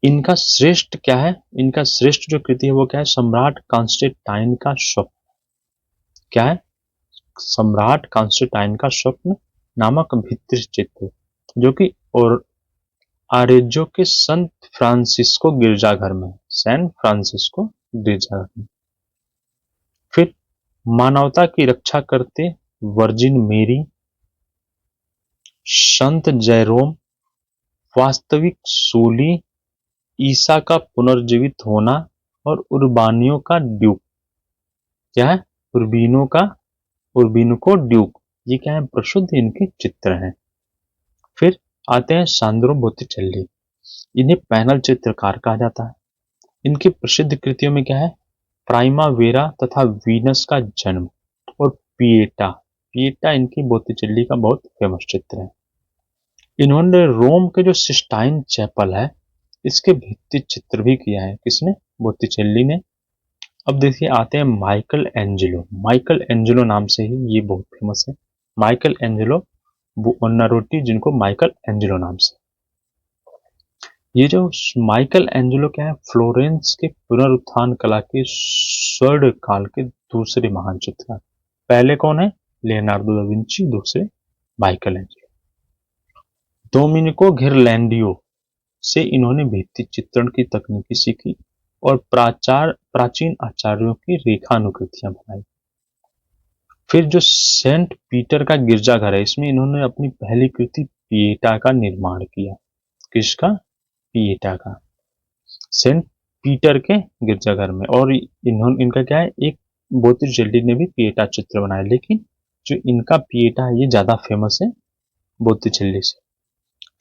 Speaker 1: इनका श्रेष्ठ क्या है, इनका श्रेष्ठ जो कृति है वो क्या है, सम्राट कॉन्स्टेंटाइन का स्वप्न। क्या है, सम्राट कॉन्स्टेंटाइन का स्वप्न नामक भित्ति चित्र, जो कि और आरेज्जो के संत फ्रांसिस्को गिरजाघर में, सैन फ्रांसिस्को गिरजाघर में। फिर मानवता की रक्षा करते वर्जिन मेरी, संत जेरोम, वास्तविक सूली, ईसा का पुनर्जीवित होना, और उर्बानियों का ड्यूक। क्या है, उर्बीनो को ड्यूक, ये क्या है, प्रसिद्ध इनके चित्र हैं। फिर आते हैं सांद्रो बोत्तिचेल्ली। इन्हें पैनल चित्रकार कहा जाता है। इनकी प्रसिद्ध कृतियों में क्या है, प्राइमावेरा तथा वीनस का जन्म, और पिएटा। पिएटा इनकी बोत्तिचेल्ली का बहुत फेमस चित्र है। इन्होंने रोम के जो सिस्टाइन चैपल है, इसके भित्ति चित्र भी किया है। किसने, बोत्तिचेल्ली ने। अब देखिए, आते हैं माइकल एंजेलो। माइकल एंजेलो नाम से ही ये बहुत फेमस है, माइकल एंजेलो बुओनारोटी, जिनको माइकल एंजेलो नाम से। ये जो माइकल एंजेलो क्या है, फ्लोरेंस के पुनरुत्थान कला के स्वर्ण काल के दूसरे महान चित्रकार। पहले कौन है, लियोनार्डो दा विंची, दूसरे माइकल एंजेलो। डोमिनिको घिरलैंडियो से इन्होंने भित्ति चित्रण की तकनीकी सीखी और प्राचीन आचार्यों की रेखानुकृतियां बनाई। फिर जो सेंट पीटर का गिरजाघर है, इसमें इन्होंने अपनी पहली कृति पिएटा का निर्माण किया। किसका, पिएटा का, सेंट पीटर के गिरजाघर में। और इनका क्या है, एक बोत्तिचेल्ली ने भी पिएटा चित्र बनाया, लेकिन जो इनका पिएटा है ये ज्यादा फेमस है बोत्तिचेल्ली से।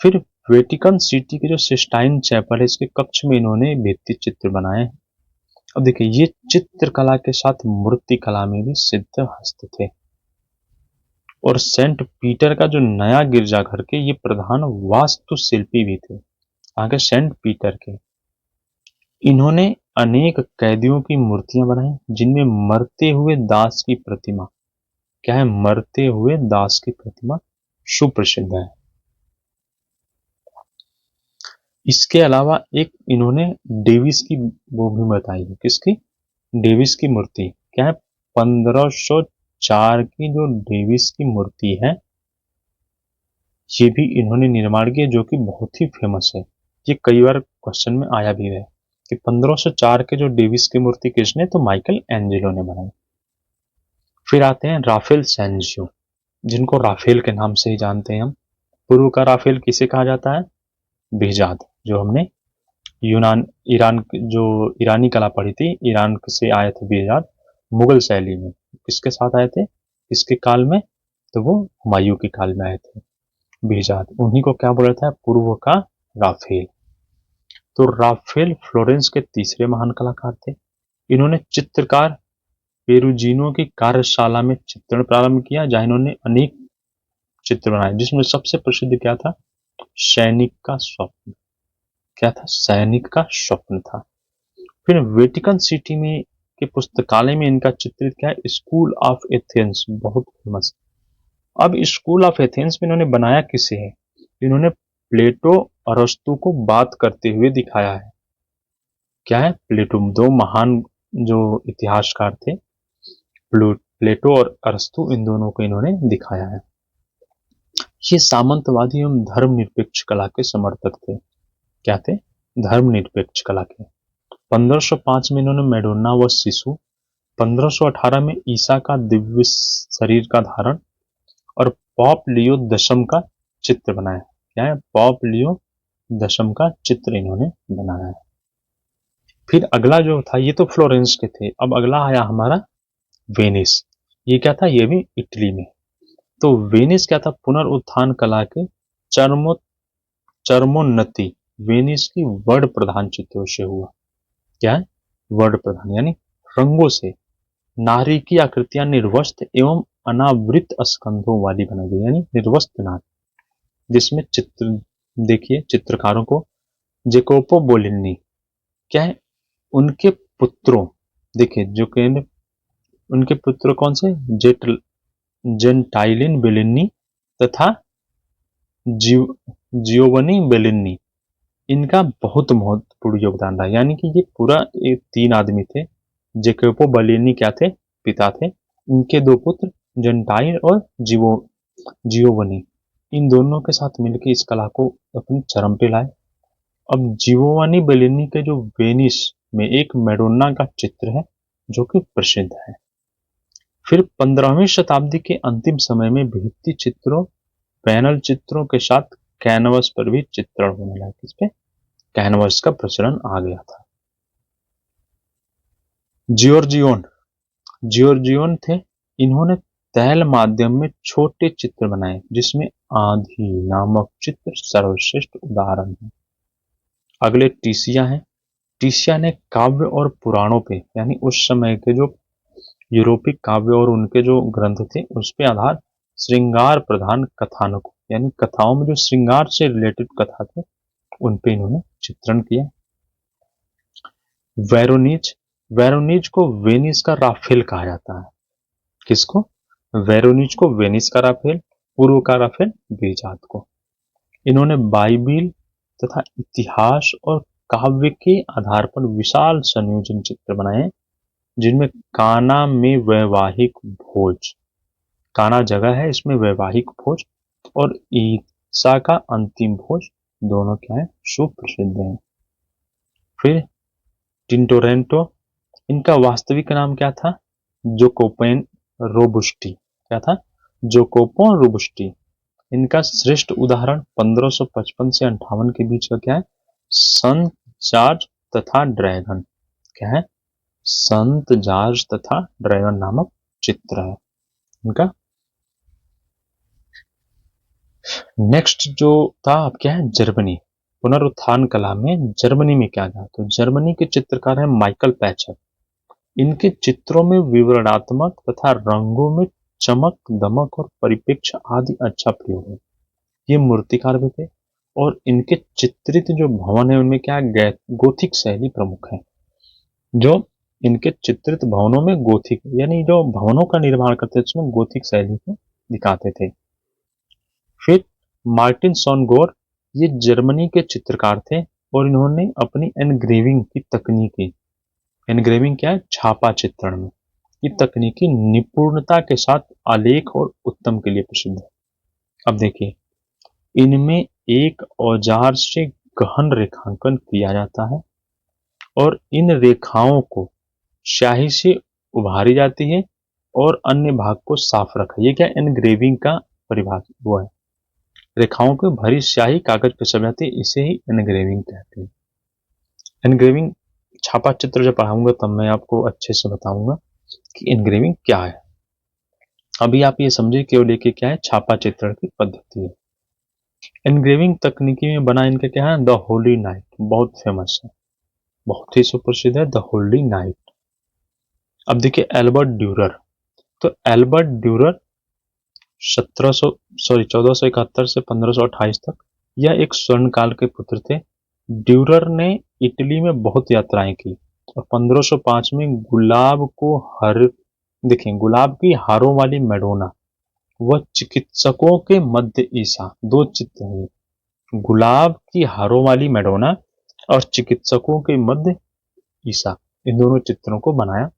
Speaker 1: फिर वेटिकन सिटी के जो सिस्टाइन चैपल है, इसके कक्ष में इन्होंने भित्ति चित्र बनाए हैं। अब देखिए, ये चित्रकला के साथ मूर्ति कला में भी सिद्ध हस्त थे। और सेंट पीटर का जो नया गिरजाघर के ये प्रधान वास्तुशिल्पी भी थे। आगे सेंट पीटर के इन्होंने अनेक कैदियों की मूर्तियां बनाई, जिनमें मरते हुए दास की प्रतिमा, क्या है, मरते हुए दास की प्रतिमा सुप्रसिद्ध है। इसके अलावा एक इन्होंने डेविस की वो भी बताई है, किसकी, डेविस की मूर्ति, क्या है, 1504 की जो डेविस की मूर्ति है ये भी इन्होंने निर्माण किया, जो कि बहुत ही फेमस है। ये कई बार क्वेश्चन में आया भी है कि 1504 के जो डेविस की मूर्ति किसने, तो माइकल एंजेलो ने बनाई। फिर आते हैं राफेल सैंजियो, जिनको राफेल के नाम से ही जानते हैं हम। पूर्व का राफेल किसे कहा जाता है, बेहजाद, जो हमने ईरान जो ईरानी कला पढ़ी थी, ईरान से आए थे बेहजाद मुगल शैली में। किसके साथ आए थे, किसके काल में, तो वो हुमायूं के काल में आए थे बेहजाद, उन्हीं को क्या बोला था, पूर्व का राफेल। तो राफेल फ्लोरेंस के तीसरे महान कलाकार थे। इन्होंने चित्रकार पेरुजीनो की कार्यशाला में चित्रण प्रारंभ किया, जहां इन्होंने अनेक चित्र बनाए, जिसमें सबसे प्रसिद्ध क्या था, सैनिक का स्वप्न, क्या था, सैनिक का स्वप्न था। फिर वेटिकन सिटी में के पुस्तकालय में इनका चित्रित क्या है, स्कूल ऑफ एथेंस, बहुत फेमस। अब स्कूल ऑफ एथेंस में इन्होंने बनाया किसे है, इन्होंने प्लेटो अरस्तु को बात करते हुए दिखाया है। क्या है, प्लेटो, दो महान जो इतिहासकार थे, प्लेटो और अरस्तु, इन दोनों को इन्होंने दिखाया है। ये सामंतवादी एवं धर्मनिरपेक्ष कला के समर्थक थे। क्या थे, धर्मनिरपेक्ष कला के। 1505 में इन्होंने मैडोना व शिशु, 1518 में ईसा का दिव्य शरीर का धारण और पॉप लियो दशम का चित्र बनाया। क्या है, पॉप लियो दशम का चित्र इन्होंने बनाया है। फिर अगला जो था, ये तो फ्लोरेंस के थे, अब अगला आया हमारा वेनिस। ये क्या था, ये भी इटली में। तो वेनिस क्या था, पुनरुत्थान कला के चरमोन्नति वेनिस की वर्ण प्रधान चित्रों से हुआ। क्या है, वर्ण प्रधान यानी रंगों से नारी की आकृतियां निर्वस्त्र एवं अनावृत स्कंधों वाली बनाई गई, यानी निर्वस्त्र नारी, जिसमें चित्र देखिए चित्रकारों को जेकोपो बोलिनी, क्या है, उनके पुत्रों, देखिए जो कि उनके पुत्र कौन से, जेंटाइलिन बेलिनी तथा जियोवनी बेलिनी, इनका बहुत महत्वपूर्ण योगदान रहा। यानी कि ये पूरा एक तीन आदमी थे। जेकोपो बेलिनी क्या थे, पिता थे, इनके दो पुत्र जेंटाइल और जियोवनी, इन दोनों के साथ मिलकर इस कला को अपनी चरम पे लाए। अब जियोवनी बेलिनी के जो वेनिस में एक मैडोना का चित्र है जो कि प्रसिद्ध है। फिर 15वीं शताब्दी के अंतिम समय में भित्ति चित्रों, पैनल चित्रों के साथ कैनवस पर भी चित्रण होने लगा। किस पे, कैनवस का प्रचलन आ गया था। जियोर्जियोन थे, इन्होंने तैल माध्यम में छोटे चित्र बनाए, जिसमें आंधी नामक चित्र सर्वश्रेष्ठ उदाहरण है। अगले टीसिया हैं। टीसिया ने काव्य और पुराणों पे, यानी उस समय के जो यूरोपीय काव्य और उनके जो ग्रंथ थे उस पे आधार श्रृंगार प्रधान कथानक, यानी कथाओं में जो श्रृंगार से रिलेटेड कथा थे उन पे इन्होंने चित्रण किया। वेरोनिज को वेनिस का राफेल कहा जाता है। किसको, वेरोनिज को वेनिस का राफेल, पूर्व का राफेल बेहजाद को। इन्होंने बाइबिल तथा इतिहास और काव्य के आधार पर विशाल संयोजन चित्र बनाए, जिनमें काना में वैवाहिक भोज, काना जगह है, इसमें वैवाहिक भोज और ईसा का अंतिम भोज दोनों क्या है, सुप्रसिद्ध हैं। फिर टिंटोरेंटो, इनका वास्तविक नाम क्या था, जोकोपेन रोबुस्टी, क्या था, जोकोपो रोबुस्टी। इनका श्रेष्ठ उदाहरण 1555 से 58 के बीच का क्या है, संत जॉर्ज तथा ड्रैगन, क्या है, संत जॉर्ज तथा ड्रैगन नामक चित्र है इनका। नेक्स्ट जो था अब क्या है, जर्मनी। पुनरुत्थान कला में जर्मनी में क्या था, तो जर्मनी के चित्रकार है माइकल पैचर। इनके चित्रों में विवरणात्मक तथा रंगों में चमक, दमक और परिप्रेक्ष्य आदि अच्छा प्रयोग है। ये मूर्तिकार भी थे और इनके चित्रित जो भवन है उनमें क्या गोथिक शैली प्रमुख है। जो इनके चित्रित भवनों में गोथिक यानी जो भवनों का निर्माण करते थे उसमें गोथिक शैली को दिखाते थे। फिर मार्टिन सोनगोर, ये जर्मनी के चित्रकार थे और इन्होंने अपनी एनग्रेविंग की तकनीकी, एनग्रेविंग क्या है, छापा चित्रण में, की तकनीकी निपुणता के साथ आलेख और उत्तम के लिए प्रसिद्ध है। अब देखिए, इनमें एक औजार से गहन रेखांकन किया जाता है और इन रेखाओं को स्याही से उभारी जाती है और अन्य भाग को साफ रखा। ये क्या एनग्रेविंग का परिभाषा वो है। रेखाओं को भरी स्याही कागज पर छप जाती है, इसे ही एनग्रेविंग कहते हैं। एनग्रेविंग छापा चित्र जब पढ़ाऊंगा तब मैं आपको अच्छे से बताऊंगा कि एनग्रेविंग क्या है। अभी आप ये समझिए केवल एक क्या है, छापा चित्रण की पद्धति है। एनग्रेविंग तकनीकी में बना इनका क्या है, द होली नाइट, बहुत फेमस है, बहुत ही सुप्रसिद्ध है द होली नाइट। अब देखिए एल्बर्ट ड्यूरर, तो एल्बर्ट ड्यूरर 1471 से 1528 तक, यह एक स्वर्ण काल के पुत्र थे। ड्यूरर ने इटली में बहुत यात्राएं की और 1505 में गुलाब को हर देखें गुलाब की हारों वाली मैडोना व चिकित्सकों के मध्य ईसा, दो चित्र हैं, गुलाब की हारों वाली मैडोना और चिकित्सकों के मध्य ईसा, इन दोनों चित्रों को बनाया।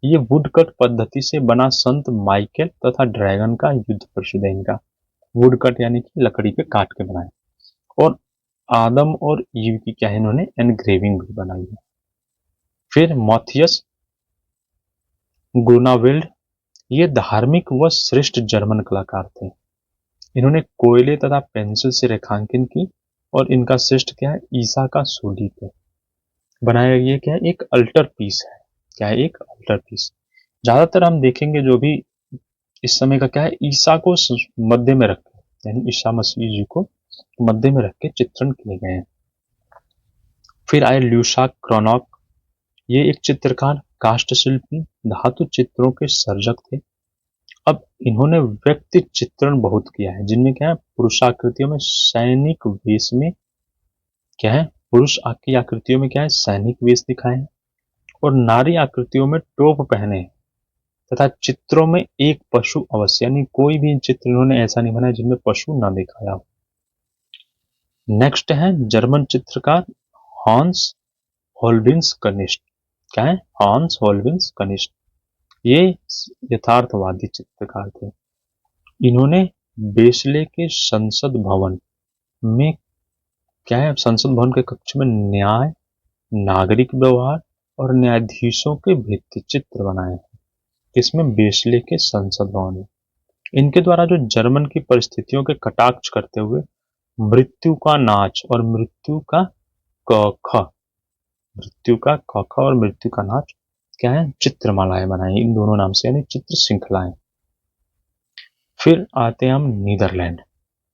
Speaker 1: ये वुडकट पद्धति से बना संत माइकल तथा ड्रैगन का युद्ध प्रसिद्ध है इनका। वुडकट यानी कि लकड़ी पे काट के बनाया। और आदम और ईव की क्या है, इन्होंने एनग्रेविंग भी बनाई है। फिर मॉथियस ग्रुनावेल्ड, ये धार्मिक व श्रेष्ठ जर्मन कलाकार थे। इन्होंने कोयले तथा पेंसिल से रेखांकन की और इनका श्रेष्ठ क्या है, ईसा का सूली पे बनाया। ये क्या है, एक अल्टर पीस है। क्या है, एक अल्टर पीस। ज्यादातर हम देखेंगे जो भी इस समय का क्या है, ईसा को मध्य में रख के, यानी ईसा मसीह जी को मध्य में रख के चित्रण किए गए हैं। फिर आए ल्यूशा क्रोनॉक, ये एक चित्रकार, काष्ठ शिल्पी, धातु चित्रों के सर्जक थे। अब इन्होंने व्यक्ति चित्रण बहुत किया है, जिनमें क्या है, पुरुषाकृतियों में सैनिक वेश में क्या है, पुरुष की आकृतियों में क्या है, सैनिक वेश दिखाए हैं और नारी आकृतियों में टोप पहने हैं तथा चित्रों में एक पशु अवश्य, यानी कोई भी चित्र इन्होंने ऐसा नहीं बनाया जिनमें पशु ना दिखाया हो। नेक्स्ट है जर्मन चित्रकार हॉन्स होल्बिन्स कनिष्ठ। क्या है, हॉन्स होल्बिन्स कनिष्ठ, ये यथार्थवादी चित्रकार थे। इन्होंने बेसले के संसद भवन में क्या है, संसद भवन के कक्ष में न्याय, नागरिक व्यवहार और न्यायाधीशों के भित्ति चित्र बनाए हैं। इसमें बेसले के संसद भवन है। इनके द्वारा जो जर्मन की परिस्थितियों के कटाक्ष करते हुए मृत्यु का नाच और मृत्यु का क मृत्यु का क और मृत्यु का नाच क्या है, चित्रमालाएं बनाई इन दोनों नाम से, यानी चित्र श्रृंखलाएं। फिर आते हैं हम नीदरलैंड।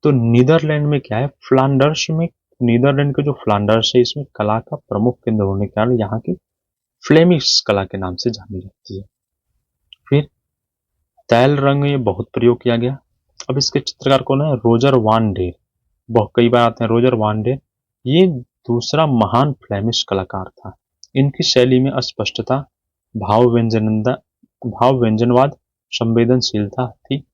Speaker 1: तो नीदरलैंड में क्या है, फ्लांडर्स में, नीदरलैंड के जो फ्लांडर्स है इसमें कला का प्रमुख केंद्र होने के कारण यहाँ की फ्लेमिश कला के नाम से जानी जाती है। फिर तैल रंग में बहुत प्रयोग किया गया। अब इसके चित्रकार कौन है, रोजर वान डेर, बहुत कई बार आते हैं रोजर वान डेर। ये दूसरा महान फ्लेमिश कलाकार था। इनकी शैली में अस्पष्टता, भाव व्यंजनवाद, संवेदनशीलता थी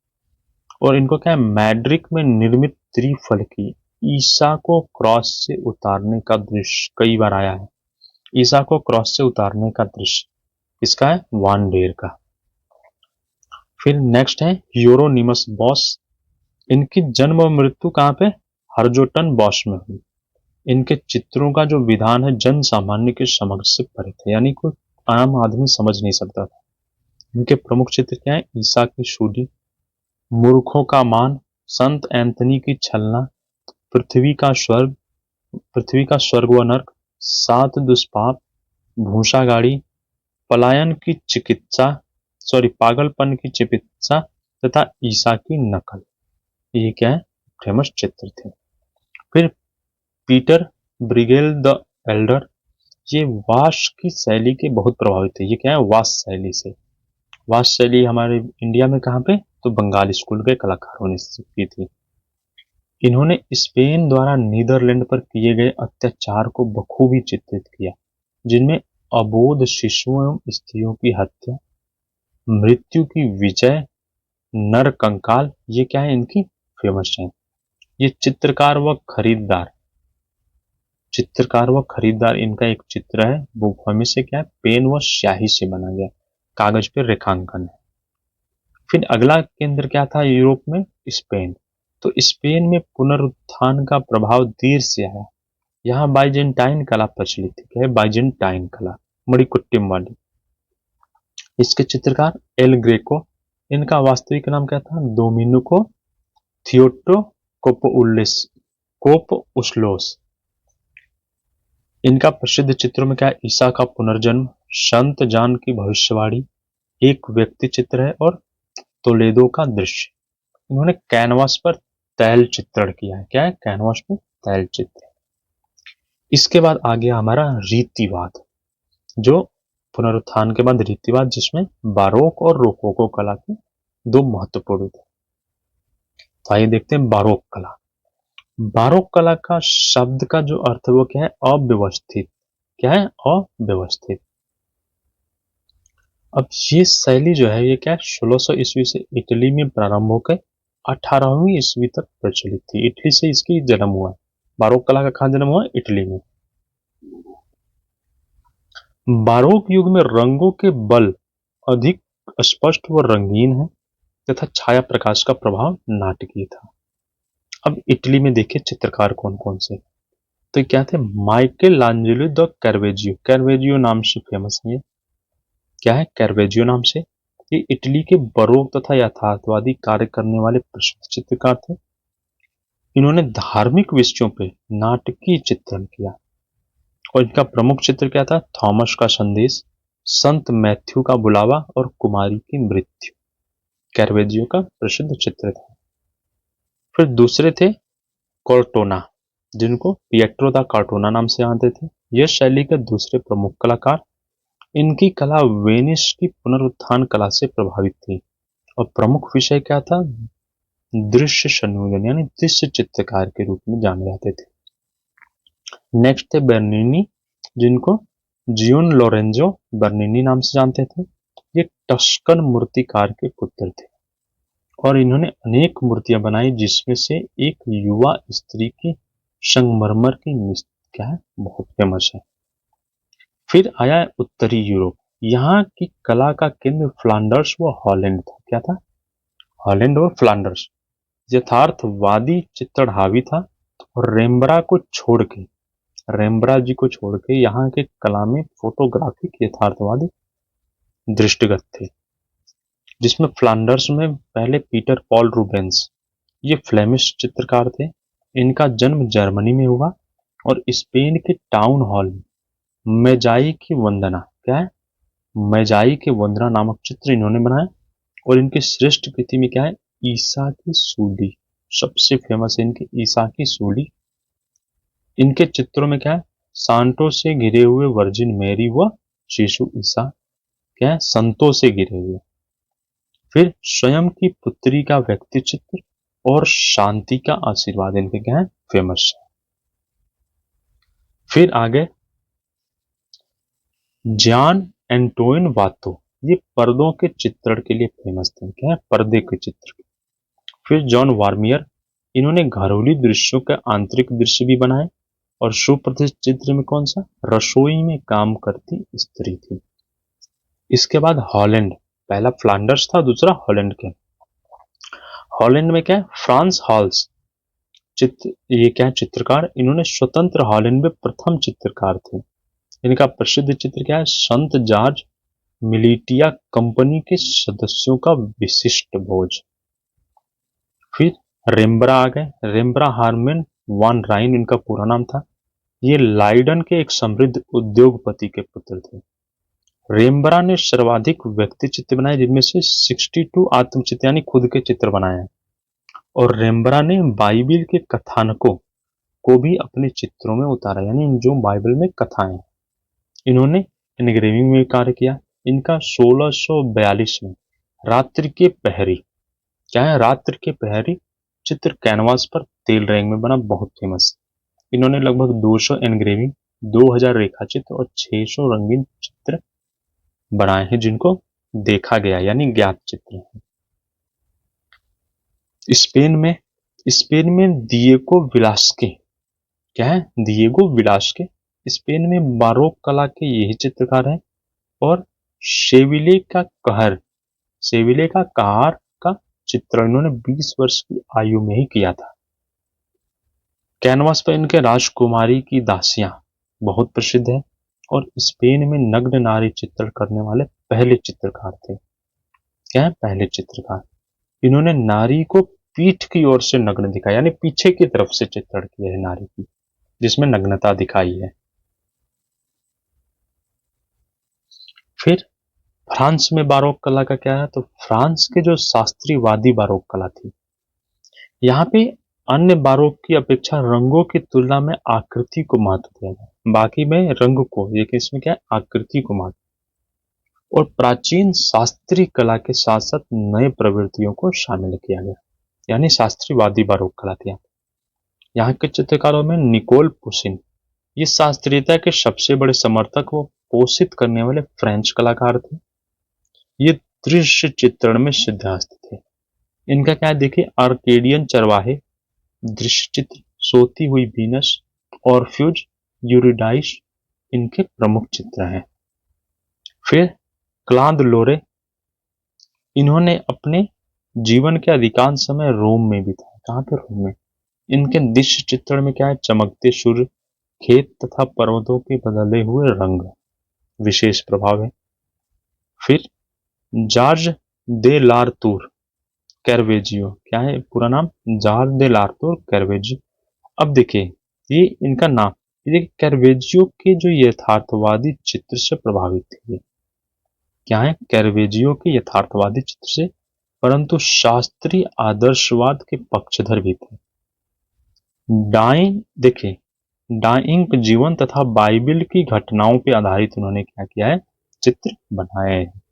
Speaker 1: और इनको क्या है, मैड्रिक में निर्मित त्रिफलकी ईसा को क्रॉस से उतारने का दृश्य कई बार आया है। ईसा को क्रॉस से उतारने का दृश्य किसका है, वान डेर का। फिर नेक्स्ट है यूरोनिमस बॉस। इनकी जन्म और मृत्यु कहाँ पे, हर्जोटन बॉश में हुई। इनके चित्रों का जो विधान है जन सामान्य के समझ से परे थे, यानी कोई आम आदमी समझ नहीं सकता था। इनके प्रमुख चित्र क्या है, ईसा की सूली, मूर्खों का मान, संत एंथनी की छलना, पृथ्वी का स्वर्ग व नर्क, सात दुष्पाप, भूसा गाड़ी, पलायन की चिकित्सा, पागलपन की चिकित्सा तथा ईसा की नकल। ये क्या है, फेमस चित्र थे। फिर पीटर ब्रिगेल द एल्डर, ये वाश की शैली के बहुत प्रभावित थे। ये क्या है, वाश शैली से। वास्तुशैली हमारे इंडिया में कहाँ पे, तो बंगाल स्कूल के कलाकारों ने की थी। इन्होंने स्पेन द्वारा नीदरलैंड पर किए गए अत्याचार को बखूबी चित्रित किया, जिनमें अबोध शिशुओं एवं स्त्रियों की हत्या, मृत्यु की विजय, नरकंकाल, ये क्या है इनकी फेमस है। ये चित्रकार व खरीदार इनका एक चित्र है, वो हमें से क्या है, पेन व स्याही से बना गया, कागज पे रेखांकन है। फिर अगला केंद्र क्या था यूरोप में, स्पेन। तो स्पेन में पुनरुत्थान का प्रभाव देर से आया। यहाँ बाइजेंटाइन कला प्रचलित थी। क्या है, बाइजेंटाइन कला, मणिकुट्टिम वाली। इसके चित्रकार एल ग्रेको, इनका वास्तविक नाम क्या था, डोमिनिको थियोटो कोपउस्लोस। इनका प्रसिद्ध चित्रों में क्या है, ईसा का पुनर्जन्म, संत जान की भविष्यवाणी, एक व्यक्ति चित्र है, और तोलेदो का दृश्य। इन्होंने कैनवास पर तैल चित्रण किया है। क्या है, कैनवास पर तैल चित्र। इसके बाद आ गया हमारा रीतिवाद, जो पुनरुत्थान के बाद रीतिवाद, जिसमें बारोक और रोकोको कला के दो महत्वपूर्ण थे। तो आइए देखते हैं बारोक कला। बारोक कला का शब्द का जो अर्थ है वो क्या है, अव्यवस्थित। क्या है, अव्यवस्थित। अब ये शैली जो है ये क्या है, 1600 ईस्वी से इटली में प्रारंभ होकर 18वीं ईस्वी तक प्रचलित थी। इटली से इसकी जन्म हुआ है। बारोक कला का कहाँ जन्म हुआ, इटली में। बारोक युग में रंगों के बल अधिक स्पष्ट व रंगीन है तथा छाया प्रकाश का प्रभाव नाटकीय था। अब इटली में देखिए चित्रकार कौन कौन से, तो क्या थे, माइकल लांजेलो द कैरवेजियो, कैरवेजियो नाम से फेमस है ये। क्या है, कैरवेजियो नाम से। ये इटली के बरोक तथा यथार्थवादी कार्य करने वाले प्रसिद्ध चित्रकार थे। इन्होंने धार्मिक विषयों पे नाटकीय चित्रण किया, और इनका प्रमुख चित्र क्या था, थॉमस का संदेश, संत मैथ्यू का बुलावा और कुमारी की मृत्यु, कैरवेजियो का प्रसिद्ध चित्र था। फिर दूसरे थे कार्टोना, जिनको पिएट्रो दा कार्टोना नाम से जानते थे। यह शैली के दूसरे प्रमुख कलाकार। इनकी कला वेनिस की पुनरुत्थान कला से प्रभावित थी, और प्रमुख विषय क्या था, दृश्य संयोजन, यानी दृश्य चित्रकार के रूप में जाने जाते थे। नेक्स्ट थे बर्निनी, जिनको जियोन लोरेंजो बर्निनी नाम से जानते थे। ये टस्कन मूर्तिकार के पुत्र थे, और इन्होंने अनेक मूर्तियां बनाई, जिसमें से एक युवा स्त्री की संगमरमर की क्या है, बहुत फेमस है। फिर आया उत्तरी यूरोप। यहाँ की कला का केंद्र फ्लांडर्स व हॉलैंड था। क्या था, हॉलैंड और फ्लांडर्स। यथार्थवादी चित्रण हावी था, और रेम्ब्रा जी को छोड़ के यहाँ के कला में फोटोग्राफिक यथार्थवादी दृष्टिगत थे, जिसमें फ्लांडर्स में पहले पीटर पॉल रूबेंस, ये फ्लेमिश चित्रकार थे। इनका जन्म जर्मनी में हुआ, और स्पेन के टाउन हॉल में मेजाई की वंदना, क्या है, मेजाई के वंदना नामक चित्र इन्होंने बनाया। और इनकी श्रेष्ठ कृति में क्या है, ईसा की सूली, सबसे फेमस है इनकी ईसा की सूली। इनके चित्रों में क्या है, सांटों से घिरे हुए वर्जिन मैरी व शिशु ईसा, क्या है, संतों से घिरे हुए। फिर स्वयं की पुत्री का व्यक्ति चित्र और शांति का आशीर्वाद इनके क्या है, फेमस है। फिर आगे जॉन एंटोइन वातो, ये पर्दों के चित्रण के लिए फेमस थे। क्या है, पर्दे के चित्र। फिर जॉन वार्मियर, इन्होंने घरेलू दृश्यों के आंतरिक दृश्य भी बनाए। और सुप्रसिद्ध चित्र में कौन सा, रसोई में काम करती स्त्री थी। इसके बाद हॉलैंड, पहला फ्लांडर्स था, दूसरा हॉलैंड के। हॉलैंड में क्या है, फ्रांस हॉल्स चित्र, ये क्या है, चित्रकार। इन्होंने स्वतंत्र हॉलैंड में प्रथम चित्रकार थे। इनका प्रसिद्ध चित्र क्या है, संत जॉर्ज मिलिटिया कंपनी के सदस्यों का विशिष्ट भोज। फिर रेम्ब्रा आ गए, रेम्ब्रा हार्मेन वान राइन इनका पूरा नाम था। ये लाइडन के एक समृद्ध उद्योगपति के पुत्र थे। रेम्ब्रा ने सर्वाधिक व्यक्ति चित्र बनाए, जिनमें से 62 आत्मचित्र यानी खुद के चित्र बनाए हैं। और रेम्ब्रा ने बाइबिल के कथानकों को भी अपने चित्रों में उतारा, यानी जो बाइबल में कथाएं, इन्होंने इनग्रेविंग में कार्य किया। इनका 1642 में रात्रि के पहरी, क्या है, रात्रि के पहरी चित्र कैनवास पर तेल रंग में बना, बहुत फेमस। इन्होंने लगभग 200 एनग्रेविंग, 2000 रेखा चित्र और 600 रंगीन चित्र बनाए हैं जिनको देखा गया यानी ज्ञात चित्र हैं। स्पेन में दिएगो वेलास्के, क्या है, दिएगो वेलास्के स्पेन में बारोक कला के यही चित्रकार हैं। और सेविले का कहार का चित्रण इन्होंने 20 वर्ष की आयु में ही किया था। कैनवास पर इनके राजकुमारी की दासियां बहुत प्रसिद्ध है और स्पेन में नग्न नारी चित्रण करने वाले पहले चित्रकार थे। क्या है, पहले चित्रकार। इन्होंने नारी को पीठ की ओर से नग्न दिखाया, यानी पीछे की तरफ से चित्रण किया है नारी की, जिसमें नग्नता दिखाई है। फिर फ्रांस में बारोक कला का क्या है, तो फ्रांस के जो शास्त्रीयवादी बारोक कला थी, यहाँ पे अन्य बारोक की अपेक्षा रंगों की तुलना में आकृति को महत्व दिया गया। बाकी में रंग को, लेकिन इसमें क्या है, आकृति को महत्व। और प्राचीन शास्त्रीय कला के साथ साथ नए प्रवृत्तियों को शामिल किया गया, यानी शास्त्रीयवादी बारोक कला थी। यहाँ के चित्रकारों में निकोल पुसिन, ये शास्त्रीयता के सबसे बड़े समर्थक व पोषित करने वाले फ्रेंच कलाकार थे। ये दृश्य चित्रण में सिद्धास्त थे। इनका क्या है, देखिए, आर्केडियन चरवाहे, दृश्य चित्र, सोती हुई वीनस, ऑर्फ्यूज, यूरिडाइस इनके प्रमुख चित्र हैं। फिर क्लाद लोरे, इन्होंने अपने जीवन के अधिकांश समय रोम में बिताया। कहाँ पे, रोम में। इनके दृश्य चित्रण में क्या है, चमकते सूर्य, खेत तथा पर्वतों के बदले हुए रंग विशेष प्रभाव है। फिर जॉर्ज दे लारतूर कैरवेजियो, क्या है पूरा नाम, जॉर्ज दे लारतूर कैरवेजियो। अब देखिए ये इनका नाम, ये कैरवेजियो के जो यथार्थवादी चित्र से प्रभावित थे। क्या है, कैरवेजियो के यथार्थवादी चित्र से, परंतु शास्त्रीय आदर्शवाद के पक्षधर भी थे। देखिए, डाइंग जीवन तथा बाइबिल की घटनाओं पर आधारित उन्होंने क्या किया है, चित्र बनाए हैं।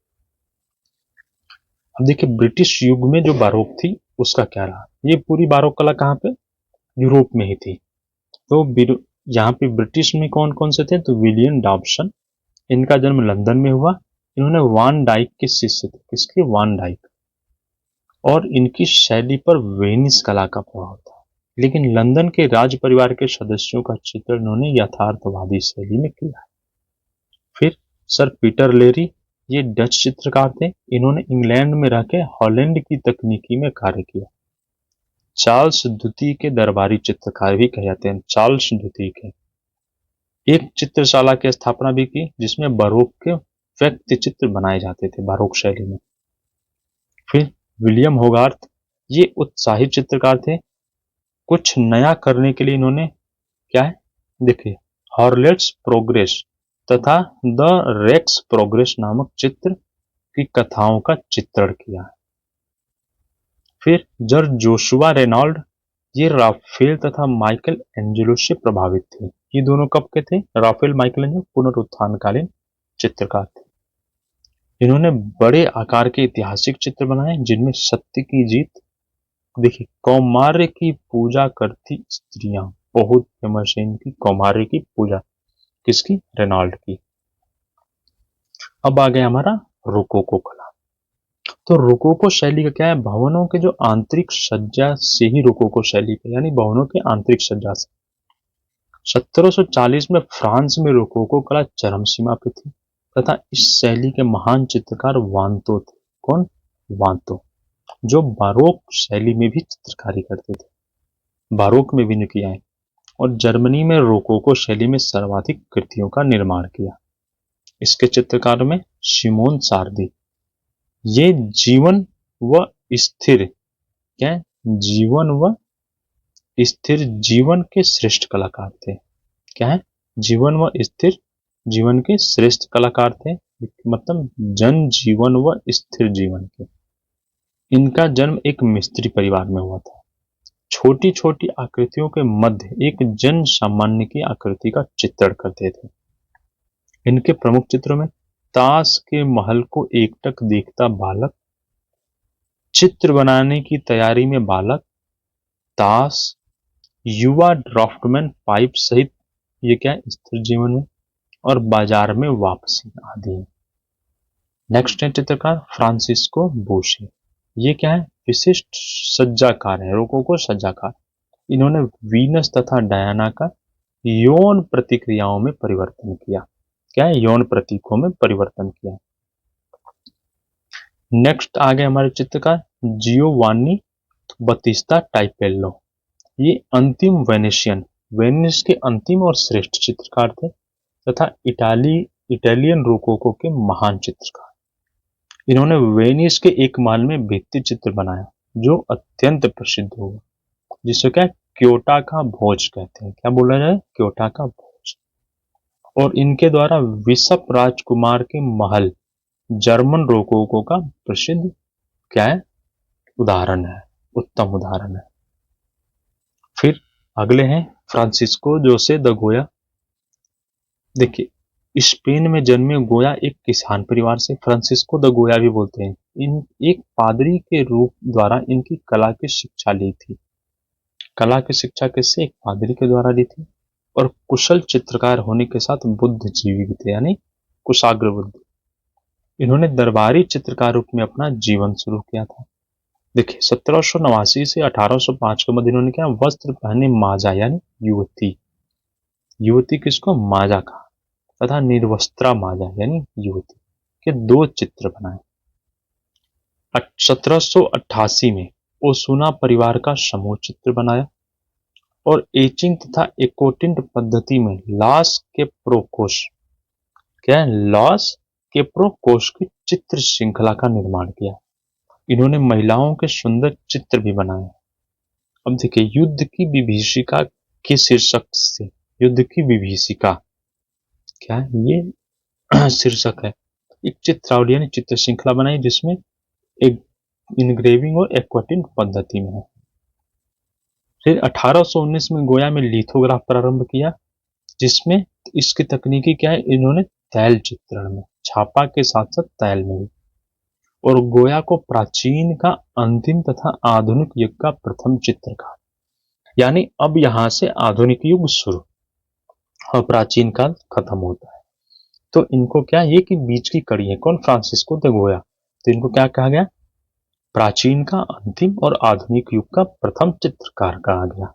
Speaker 1: अब देखिए ब्रिटिश युग में जो बारोक थी उसका क्या रहा। ये पूरी बारोक कला कहाँ पे, यूरोप में ही थी। तो यहाँ पे ब्रिटिश में कौन कौन से थे, तो विलियम डॉब्सन, इनका जन्म लंदन में हुआ। इन्होंने वान डाइक के शिष्य थे। किसके, वान डाइक। और इनकी शैली पर वेनिस कला का प्रभाव था। लेकिन लंदन के राज परिवार के सदस्यों का चित्र इन्होंने यथार्थवादी शैली में किया। फिर सर पीटर लेरी, ये डच चित्रकार थे। इन्होंने इंग्लैंड में रहकर हॉलैंड की तकनीकी में कार्य किया। चार्ल्स द्वितीय के दरबारी चित्रकार भी कहे जाते हैं। चार्ल्स द्वितीय के एक चित्रशाला की स्थापना भी की जिसमें बारोक के व्यक्ति चित्र बनाए जाते थे बारोक शैली में। फिर विलियम होगार्थ, ये उत्साही चित्रकार थे। कुछ नया करने के लिए इन्होंने क्या है, देखिए, हॉर्लेट्स प्रोग्रेस तथा द रेक्स प्रोग्रेस नामक चित्र की कथाओं का चित्रण किया। फिर जॉर्ज जोशुआ रेनॉल्ड, ये राफेल तथा माइकल एंजेलो से प्रभावित थे। ये दोनों कब के थे, राफेल माइकल एंजेलो पुनरुत्थानकालीन चित्रकार थे। इन्होंने बड़े आकार के ऐतिहासिक चित्र बनाए जिनमें सत्य की जीत, देखिए, कौमार्य की पूजा करती स्त्रियां, बहुत फेमस है इनकी कौमार्य की पूजा, किसकी, रेनॉल्ड की। अब आ गया हमारा रोकोको कला। तो रोकोको शैली का क्या है, भवनों के जो आंतरिक सज्जा से ही रोकोको शैली का, यानी भवनों के आंतरिक सज्जा से। 1740 में फ्रांस में रोकोको कला चरम सीमा पे थी तथा इस शैली के महान चित्रकार वांतो थे। कौन, वांतो, जो बारोक शैली में भी चित्रकारी करते थे, बारोक में भी ने किया है। और जर्मनी में रोकोको शैली में सर्वाधिक कृतियों का निर्माण किया। इसके चित्रकारों में सिमोन सारदी, ये जीवन व स्थिर, क्या, जीवन व स्थिर जीवन के श्रेष्ठ कलाकार थे। क्या है, जीवन व स्थिर जीवन के श्रेष्ठ कलाकार थे, मतलब जन जीवन व स्थिर जीवन के। इनका जन्म एक मिस्त्री परिवार में हुआ था। छोटी छोटी आकृतियों के मध्य एक जन सामान्य की आकृति का चित्रण करते थे। इनके प्रमुख चित्रों में ताश के महल को एकटक देखता बालक, चित्र बनाने की तैयारी में बालक, ताश, युवा ड्राफ्टमैन पाइप सहित ये क्या है स्थिर जीवन में, और बाजार में वापसी आदि है। नेक्स्ट है चित्रकार फ्रांसिस्को बोशे। ये क्या है, विशिष्ट सज्जाकार है, रोकोको सज्जाकार। इन्होंने वीनस तथा डायना का यौन प्रतिक्रियाओं में परिवर्तन किया। क्या है, यौन प्रतीकों में परिवर्तन किया। नेक्स्ट आ गए हमारे चित्रकार जियोवानी बतिस्ता टाइपेलो। ये अंतिम वेनिस के अंतिम और श्रेष्ठ चित्रकार थे तथा इटालियन रोकोको के महान चित्रकार। इन्होंने वेनिस के एक महल में भित्ति चित्र बनाया जो अत्यंत प्रसिद्ध हुआ, जिसे क्या क्योटा का भोज कहते हैं। क्या बोला जाए, क्योटा का भोज। और इनके द्वारा विशप राजकुमार के महल जर्मन रोकोको का प्रसिद्ध क्या है, उदाहरण है, उत्तम उदाहरण है। फिर अगले हैं फ्रांसिस्को जोसे द गोया। देखिए, स्पेन में जन्मे गोया एक किसान परिवार से, फ्रांसिस्को द गोया भी बोलते हैं। इन एक पादरी के रूप द्वारा इनकी कला की शिक्षा ली थी। कला की शिक्षा किससे, एक पादरी के द्वारा ली थी। और कुशल चित्रकार होने के साथ बुद्धिजीवी भी थे, यानी कुशाग्र बुद्धि। इन्होंने दरबारी चित्रकार रूप में अपना जीवन शुरू किया था। देखिए, 1789 से 1805 के मध्य इन्होंने क्या वस्त्र पहने माजा यानी युवती किसको, माजा का, तथा निर्वस्त्रा माजा यानी युवती के 2 चित्र बनाए। 1788 में ओसुना परिवार का समूह चित्र बनाया और एचिंग तथा एकोटिंट पद्धति में लॉस केप्रोकोस की चित्र श्रृंखला का निर्माण किया। इन्होंने महिलाओं के सुंदर चित्र भी बनाए। अब देखिए, युद्ध की विभीषिका के शीर्षक से, युद्ध की विभीषिका क्या है, ये शीर्षक है। एक चित्रावली यानी चित्र श्रृंखला बनाई जिसमें एक इनग्रेविंग और एक्वाटिंट पद्धति में है। फिर 1819 में गोया में लिथोग्राफ प्रारंभ किया, जिसमें इसकी तकनीकी क्या है, इन्होंने तैल चित्रण में छापा के साथ साथ तैल में भी। और गोया को प्राचीन का अंतिम तथा आधुनिक युग का प्रथम चित्रकार, यानी अब यहां से आधुनिक युग शुरू और प्राचीन काल खत्म होता है। तो इनको क्या, ये कि बीच की कड़ी है कौन, फ्रांसिस्को द गोया। तो इनको क्या कहा गया, प्राचीन का अंतिम और आधुनिक युग का प्रथम चित्रकार कहा गया।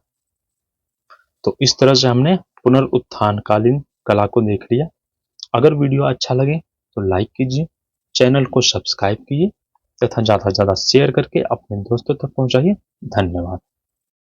Speaker 1: तो इस तरह से हमने पुनरुत्थानकालीन कला को देख लिया। अगर वीडियो अच्छा लगे तो लाइक कीजिए, चैनल को सब्सक्राइब कीजिए तथा ज़्यादा से ज़्यादा शेयर करके अपने दोस्तों तक पहुंचाइए। धन्यवाद।